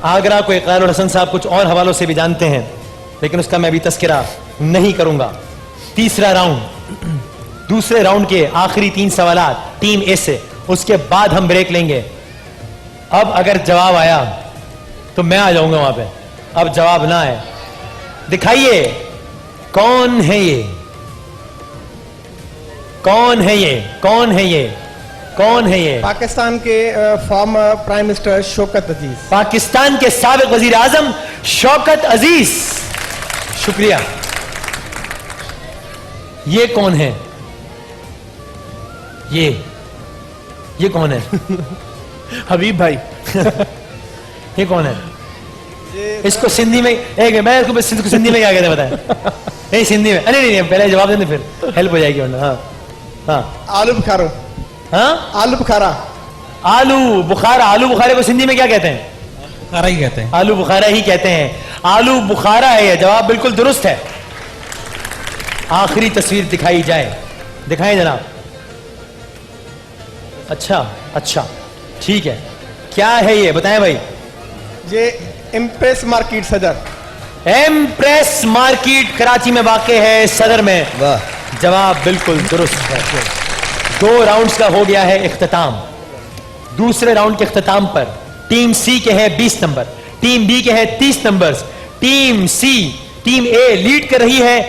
आगरा को इकरारुल हसन साहब कुछ और हवालों से भी जानते हैं, लेकिन उसका मैं अभी तस्करा नहीं करूंगा। तीसरा राउंड, दूसरे राउंड के आखिरी 3 सवालात टीम ए से, उसके बाद हम ब्रेक लेंगे। अब अगर जवाब आया तो मैं आ जाऊंगा वहां पे, अब जवाब ना आए। दिखाइए कौन है ये? कौन है ये, कौन है ये, कौन है ये? पाकिस्तान के फॉर्मर प्राइम मिनिस्टर शौकत अजीज। पाकिस्तान के साबिक वजीर आजम शौकत अजीज, शुक्रिया। ये कौन है? ये कौन है? हबीब भाई। ये कौन है? इसको सिंधी में मैं इसको सिंधी में क्या कहते हैं बताएं? नहीं सिंधी में, नहीं पहले जवाब देने फिर हेल्प हो जाएगी वरना। हाँ आलू बुखारा। हाँ आलू बुखारा। आलू बुखारा। आलू बुखारे को सिंधी में क्या कहते हैं? बुखारा ही कहते हैं। आलू बुखारा ही कहते हैं। आलू बुखारा है। जवाब बिल्कुल दुरुस्त है। आखिरी तस्वीर दिखाई जाए, दिखाएं जनाब। अच्छा ठीक है, क्या है ये बताएं भाई। ये इम्प्रेस मार्केट सदर। एम्प्रेस मार्केट कराची में वाक़ है, सदर में। वाह, जवाब बिल्कुल दुरुस्त है। 2 राउंड्स का हो गया है इख्तिताम। दूसरे राउंड के इख्तिताम पर टीम सी के हैं 20 नंबर, टीम बी के हैं 30 number. Team C, team A lead कर रही है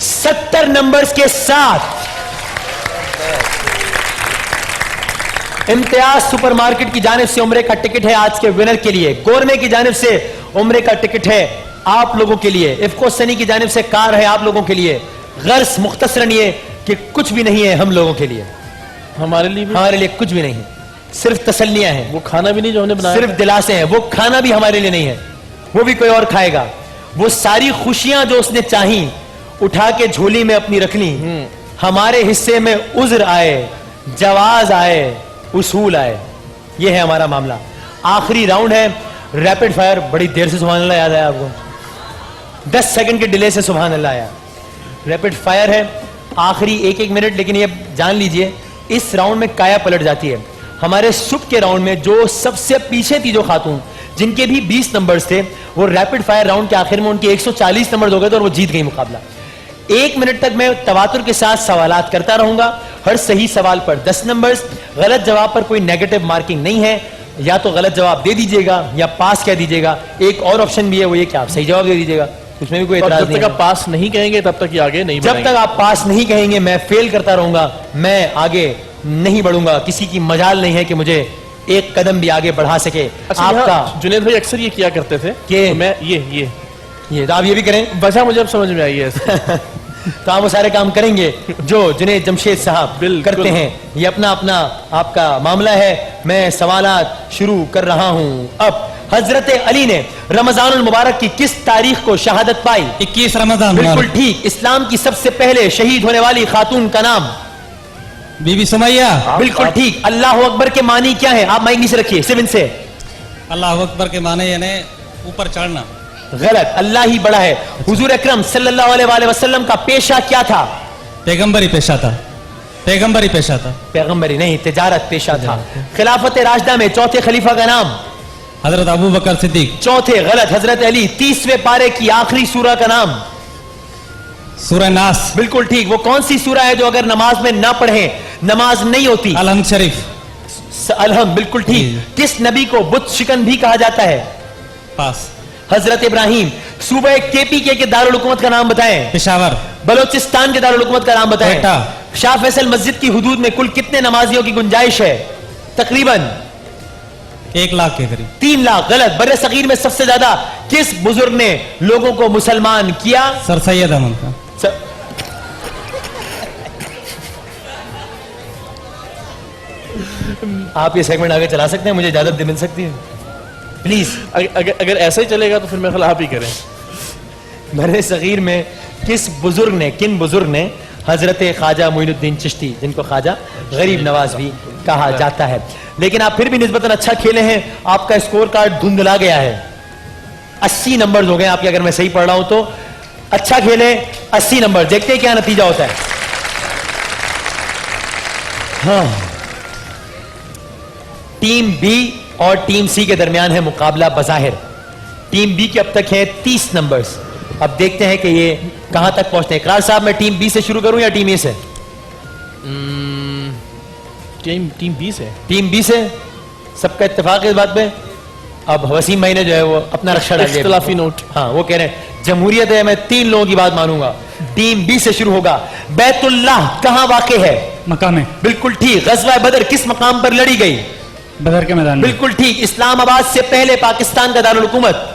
70 नंबर्स के साथ। इम्तियाज सुपरमार्केट की जानिब से उम्रे का टिकट है आज के विनर के लिए। गोरमे की जानिब से उम्रे का टिकट है आप लोगों के लिए। इफ्को सनी की जानिब से कार है आप लोगों के लिए। गर्ज मुख्तसरन ये कि कुछ भी नहीं है हम लोगों के लिए, हमारे लिए कुछ भी नहीं है, सिर्फ तसल्लियां हैं। वो खाना भी नहीं जो हमने बनाया, सिर्फ दिलासे हैं। वो खाना भी हमारे लिए नहीं है, वो भी कोई और खाएगा। वो सारी खुशियां जो उसने चाही उठा के झोली में अपनी रख ली। हमारे हिस्से में उज्र आए, जवाज आए, उसूल आए। ये है हमारा मामला। आखिरी राउंड है रैपिड फायर। बड़ी देर से सुभान अल्लाह याद आया आपको, 10 सेकंड के डिले से सुभान अल्लाह आया। रैपिड फायर है, आखिरी 1-1 मिनट। लेकिन ये जान लीजिए इस राउंड में काया पलट जाती है। हमारे सुबह के राउंड में जो सबसे पीछे थी, जो खातून जिनके भी 20 नंबर्स थे, वो रैपिड फायर राउंड के आखिर में उनके 140 नंबर हो गए थे और वो जीत गई मुकाबला। 1 मिनट तक मैं तवातुर के साथ सवालात करता रहूंगा। हर सही सवाल पर 10 नंबर्स, गलत जवाब पर कोई नेगेटिव मार्किंग नहीं है। या तो गलत जवाब दे दीजिएगा या पास कह दीजिएगा। एक और ऑप्शन भी है, वो ये कि आप सही जवाब दे दीजिएगा, उसमें भी कोई एतराज नहीं है। जब तक आप पास नहीं कहेंगे तब तक ये आगे नहीं जब तक आप पास नहीं कहेंगे मैं फेल करता रहूंगा, मैं आगे नहीं बढ़ूंगा। किसी की मजाल नहीं है कि मुझे एक कदम भी आगे बढ़ा सके। अच्छा, आपका जुनेद भाई अक्सर ये किया करते थे कि तो मैं ये तो आप ये भी करें। वजह मुझे अब समझ में आई है। तो आप वो सारे काम करेंगे जो जुनेद जमशेद साहब करते हैं। ये अपना अपना आपका मामला है। मैं सवालात शुरू कर रहा हूं। अब हजरत अली ने रमजानुल मुबारक की किस तारीख को शहादत पाई? 21 रमजान। बिल्कुल ठीक। इस्लाम की सबसे पहले शहीद होने वाली खातून का नाम? बीबी सुमैया। बिल्कुल ठीक। अल्लाह अकबर के मानी क्या है? आप माइक नीचे रखिए, सिर्फ इनसे। अल्लाह अकबर के माने यानी ऊपर चढ़ना। गलत, अल्लाह ही बड़ा है। हुजूर अकरम सल्लल्लाहु अलैहि वसल्लम का पेशा क्या था? पैगंबरी पेशा था। पैगंबरी पेशा था। पैगंबरी नहीं, तिजारत पेशा था। खिलाफत राशिदा में चौथे खलीफा का नाम? हजरत अबू बकर सिद्दीक। चौथे। गलत। हजरत अली। 30वें पारे की आखिरी सूरा का नाम? सूरह नास। बिल्कुल ठीक। वो कौन सी सूरा है जो अगर नमाज में ना पढ़े नमाज नहीं होती? अलहम्द शरीफ। अलहम्द। बिल्कुल ठीक। किस नबी को बुत शिकन भी कहा जाता है? पास। हजरत इब्राहिम। सूबे केपीके के दारुल हुकूमत का नाम बताएं। पेशावर। बलोचिस्तान के दारुल हुकूमत का नाम बताएं। क्वेटा। शाह फैसल मस्जिद की हुदूद में कुल कितने नमाजियों की गुंजाइश है? तकरीबन 1 लाख के करीब। 3 लाख। गलत। बर्रे सगीर में सबसे ज्यादा किस बुजुर्ग ने लोगों को मुसलमान किया? सर सैयद अहमद खान। आप ये सेगमेंट आगे चला सकते हैं, मुझे इजाजत मिल सकती है प्लीज। अगर ऐसा ही चलेगा तो फिर मेरे ख्याल आप ही करें। बर्रे सगीर में किन बुजुर्ग ने हजरत ख्वाजा मोइनुद्दीन चिश्ती, जिनको ख्वाजा गरीब नवाज भी कहा जाता है। लेकिन आप फिर भी निस्बतन अच्छा खेले हैं। आपका स्कोर कार्ड धुंधला गया है। 80 नंबर हो गए आपके, अगर मैं सही पढ़ रहा हूं तो। अच्छा खेले, 80 नंबर। देखते हैं क्या नतीजा होता है। हाँ, टीम बी और टीम सी के दरमियान है मुकाबला बज़ाहिर। टीम बी के अब तक है 30 नंबर्स। अब देखते हैं कि ये कहां तक पहुंचते हैं। इकरार साहब, मैं टीम बी से शुरू करूं या टीम ए से? टीम बी से। टीम बी से सबका इत्तेफाक है इस बात पे। अब वसीम भाई ने जो है वो अपना रक्षा डाल दिया। इख्तिलाफी नोट। हाँ, वो कह रहे हैं जमहूरियत है, मैं 3 लोगों की बात मानूंगा। टीम बी से शुरू होगा। बैतुल्लाह कहां वाक़ है? मक्का में। बिल्कुल ठीक। गज़वा बदर किस मकाम पर लड़ी गई? बदर के मैदान में। बिल्कुल ठीक। इस्लामाबाद से पहले पाकिस्तान का दारुल हुकूमत?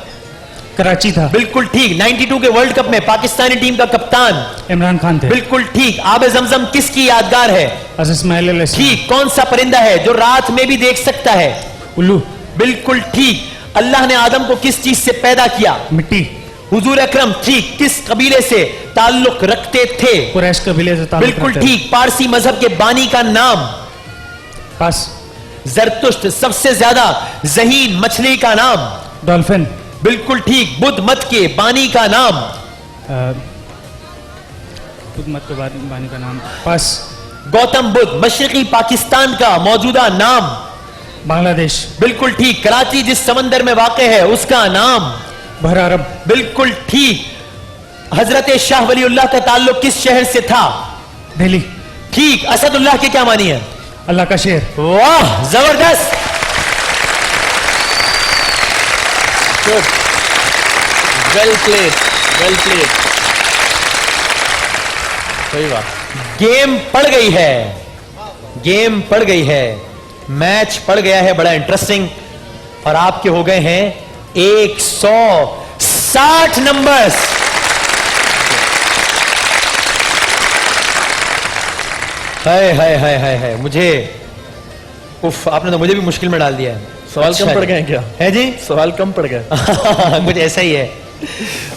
कराची था। बिल्कुल ठीक। 92 के वर्ल्ड कप में पाकिस्तानी टीम का कप्तान? इमरान खान थे। बिल्कुल ठीक। आबे जमजम किसकी यादगार है? हज़रत इस्माइल अलैहिस्सलाम। ठीक। कौन सा परिंदा है जो रात में भी देख सकता है? उल्लू। बिल्कुल ठीक। अल्लाह ने आदम को किस चीज से पैदा किया? मिट्टी। हुजूर अकरम ठीक किस कबीले से ताल्लुक रखते थे? कुरैश कबीले से ताल्लुक बिल्कुल रखते थे। ठीक। पारसी मजहब के बानी का नाम? पास। जरतुश्त सबसे ज्यादा जहीन मछली का नाम? डॉल्फिन। बिल्कुल ठीक। बुद्ध मत के बानी का नाम? बुद्ध मत के बानी का नाम? पास। गौतम बुद्ध। मशरकी पाकिस्तान का मौजूदा नाम? बांग्लादेश। बिल्कुल ठीक। कराची जिस समंदर में वाक़े है उसका नाम? बहर अरब। बिल्कुल ठीक। हजरत शाह वलीउल्लाह का ताल्लुक किस शहर से था? दिल्ली। ठीक। असदुल्लाह के क्या मानी है? अल्लाह का शेर। वाह जबरदस्त। Well played, well played. सही बात। गेम पड़ गई है, गेम पड़ गई है, मैच पड़ गया है बड़ा इंटरेस्टिंग। और आपके हो गए हैं 160 नंबर्स। हाय हाय हाय हाय हाय। मुझे उफ, आपने तो मुझे भी मुश्किल में डाल दिया है। सवाल कम पड़ गए क्या? है जी? सवाल कम पड़ गए। मुझे ऐसा ही है।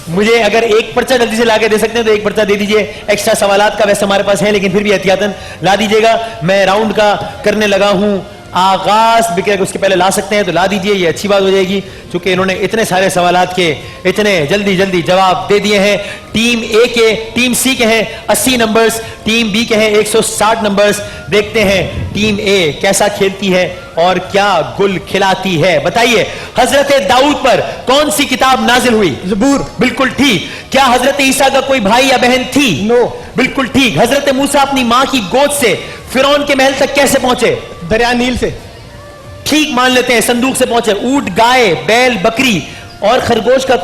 मुझे अगर एक पर्चा जल्दी से लाके दे सकते हैं तो एक पर्चा दे दीजिए। एक्स्ट्रा सवालात का वैसे हमारे पास है लेकिन फिर भी एहतियातन ला दीजिएगा। मैं राउंड का करने लगा हूं आगाज, उसके पहले ला सकते हैं तो ला दीजिए, ये अच्छी बात हो जाएगी क्योंकि इन्होंने इतने सारे सवालात के इतने जल्दी जल्दी जवाब दे दिए हैं। टीम ए के, टीम सी के हैं 80 नंबर्स, टीम बी के हैं 160 नंबर्स। देखते हैं टीम ए कैसा खेलती है और क्या गुल खिलाती है। बताइए, हजरत दाऊद पर कौन सी किताब नाजिल हुई? ज़बूर। बिल्कुल ठीक। क्या हजरत ईसा का कोई भाई या बहन थी? नो। बिल्कुल ठीक। हजरत मूसा अपनी मां की गोद से फिरौन के महल तक कैसे पहुंचे? दरिया नील से। ठीक मान लेते हैं, संदूक से पहुंचे। ऊंट, गाय, बैल, बकरी और खरगोश का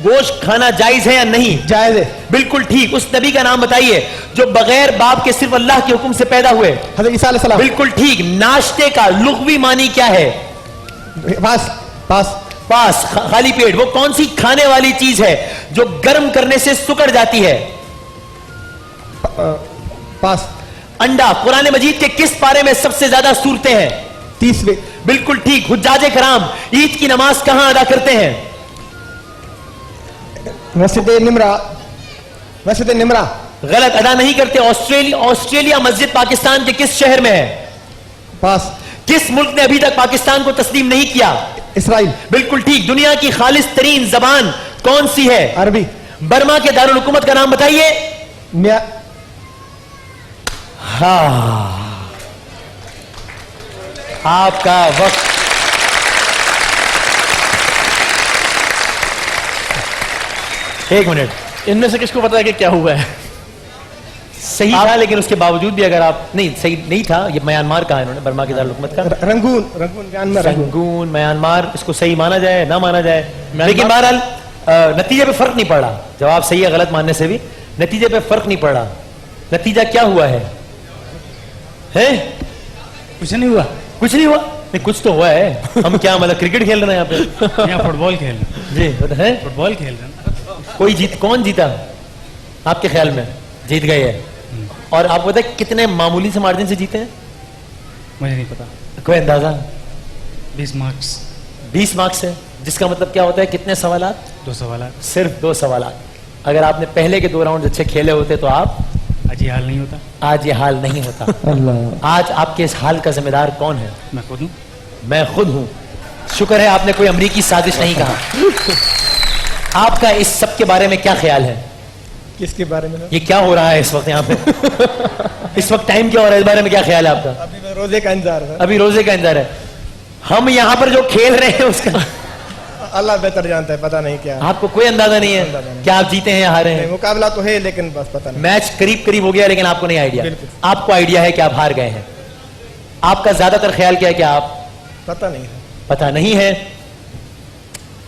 गोश्त खाना जायज है या नहीं? जायज है। बिल्कुल ठीक। उस नबी का नाम बताइए जो बगैर बाप के सिर्फ अल्लाह के हुक्म से पैदा हुए? हज़रत ईसा अलैहिस्सलाम। बिल्कुल ठीक। नाश्ते का लुग़वी मानी क्या है? पास। पास। पास। खाली पेट। वो कौन सी खाने वाली चीज है जो गर्म करने से सुकड़ जाती है? पास। अंडा। कुरान मजीद के किस पारे में सबसे ज्यादा सूरतें हैं? 30वें। बिल्कुल ठीक। हुज्जाजे कराम ईद की नमाज कहां अदा करते हैं? मस्जिद निमरा। मस्जिद निमरा। गलत, अदा नहीं करते। ऑस्ट्रेलिया मस्जिद पाकिस्तान के किस शहर में है? पास। किस मुल्क ने अभी तक पाकिस्तान को तस्लीम नहीं किया? इसराइल। बिल्कुल ठीक। दुनिया की खालिस तरीन जबान कौन सी है? अरबी। बर्मा के दारुल हुकूमत का नाम बताइए। हाँ, आपका वक्त एक मिनट। इनमें से किसको पता है कि क्या हुआ है? सही था लेकिन उसके बावजूद भी अगर आप नहीं, सही नहीं था। ये म्यांमार कहा इन्होंने, बर्मा के दारुल हुकूमत का। Rangoon. Rangoon Myanmar. Rangoon Myanmar. इसको सही माना जाए ना माना जाए, लेकिन बहरहाल नतीजे पे फर्क नहीं पड़ रहा। जवाब सही है गलत मानने से भी नतीजे पे फर्क नहीं पड़ रहा। नतीजा क्या हुआ है? कुछ नहीं हुआ। कुछ नहीं हुआ? नहीं, कुछ तो हुआ है। हम क्या मतलब क्रिकेट खेल रहे हैं यहाँ पे? यहाँ फुटबॉल खेल जी है। फुटबॉल खेल रहे हैं। कोई कौन जीता आपके ख्याल में? जीत गए है। और आपको पता है कितने मामूली से मार्जिन से जीते हैं? मुझे नहीं पता। कोई अंदाजा? 20 मार्क्स। 20 मार्क्स है, जिसका मतलब क्या होता है? कितने सवालात? 2 सवाल। सिर्फ 2 सवालात। अगर आपने पहले के 2 राउंड अच्छे खेले होते तो आप आज ये हाल नहीं होता। आज ये हाल नहीं होता। आज आपके इस हाल का जिम्मेदार कौन है? मैं खुद हूँ। मैं खुद हूं। शुक्र है आपने कोई अमरीकी साजिश नहीं कहा। आपका इस सब के बारे में क्या ख्याल है? किसके बारे में? ये क्या हो रहा है इस वक्त यहाँ पे? इस वक्त टाइम क्या हो रहा है, इस बारे में क्या ख्याल है आपका? अभी रोजे का इंतजार है। अभी रोजे का इंतजार है। हम यहाँ पर जो खेल रहे हैं उसका अल्लाह बेहतर जानता है, पता नहीं क्या। आपको कोई अंदाजा नहीं है क्या आप जीते हैं या हारे हैं? मुकाबला तो है लेकिन बस पता नहीं। मैच करीब करीब हो गया लेकिन आपको नहीं आइडिया। आपको आइडिया है कि आप हार गए हैं। आपका ज्यादातर ख्याल क्या है कि आप? पता नहीं है। पता नहीं है।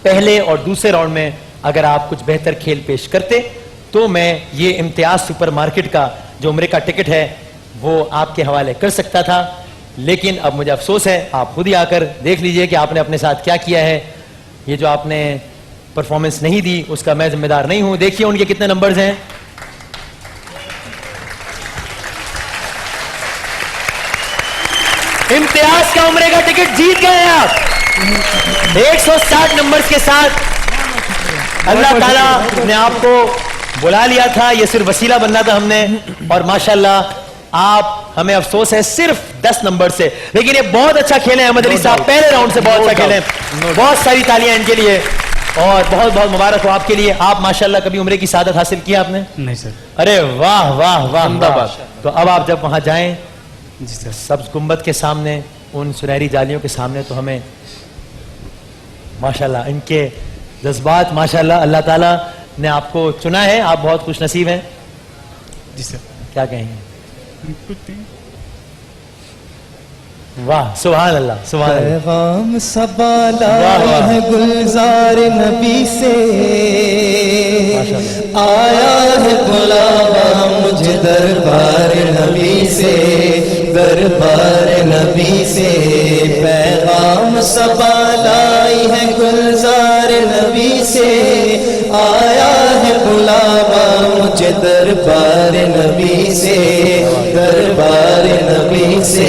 पहले और दूसरे राउंड में अगर आप कुछ बेहतर खेल पेश करते तो मैं ये इम्तियाज सुपरमार्केट का जो उम्रे का टिकट है वो आपके हवाले कर सकता था, लेकिन अब मुझे अफसोस है, आप खुद ही आकर देख लीजिए कि आपने अपने साथ क्या किया है। ये जो आपने परफॉर्मेंस नहीं दी उसका मैं जिम्मेदार नहीं हूं। देखिए उनके कितने नंबर्स हैं। इम्तियाज का उम्रे का टिकट जीत गए हैं आप 160 नंबर्स के साथ। अल्लाह ताला ने आपको बुला लिया था, ये सिर्फ वसीला बनना था हमने, और माशाल्लाह आप, हमें अफसोस है सिर्फ 10 नंबर से, लेकिन ये बहुत अच्छा खेले अहमद अली साहब, पहले राउंड से बहुत अच्छा खेले। बहुत सारी तालियां इनके लिए और बहुत बहुत मुबारक हो आपके लिए। आप माशाल्लाह कभी उम्रे की सादत हासिल की आपने? नहीं सर। अरे वाह वाह वाह, वाह। तो अब आप जब वहां जाएं जी सर। सब्ज गुंबद के सामने, उन सुनहरी जालियों के सामने, तो हमें माशाल्लाह इनके जज्बात, माशाल्लाह अल्लाह ताला ने आपको चुना है, आप बहुत खुशनसीब हैं। जी सर। क्या कहेंगे? वाह सुभान अल्लाह, सुभान अल्लाह। पैगाम सबाला है गुलजार नबी से, आया है बुलावा मुझे दरबार नबी से, दरबार नबी से। पैगाम सबाला है गुलजार नबी से, आया है बुलावा मुझे दरबार नबी से, दरबार नबी से।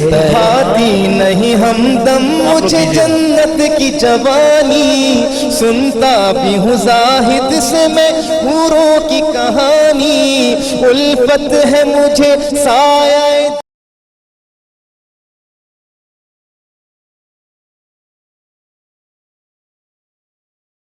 भाती नहीं हमदम मुझे जन्नत की जवानी, सुनता भी हूँ जाहिद से मैं हूरों की कहानी। उल्फत है मुझे साया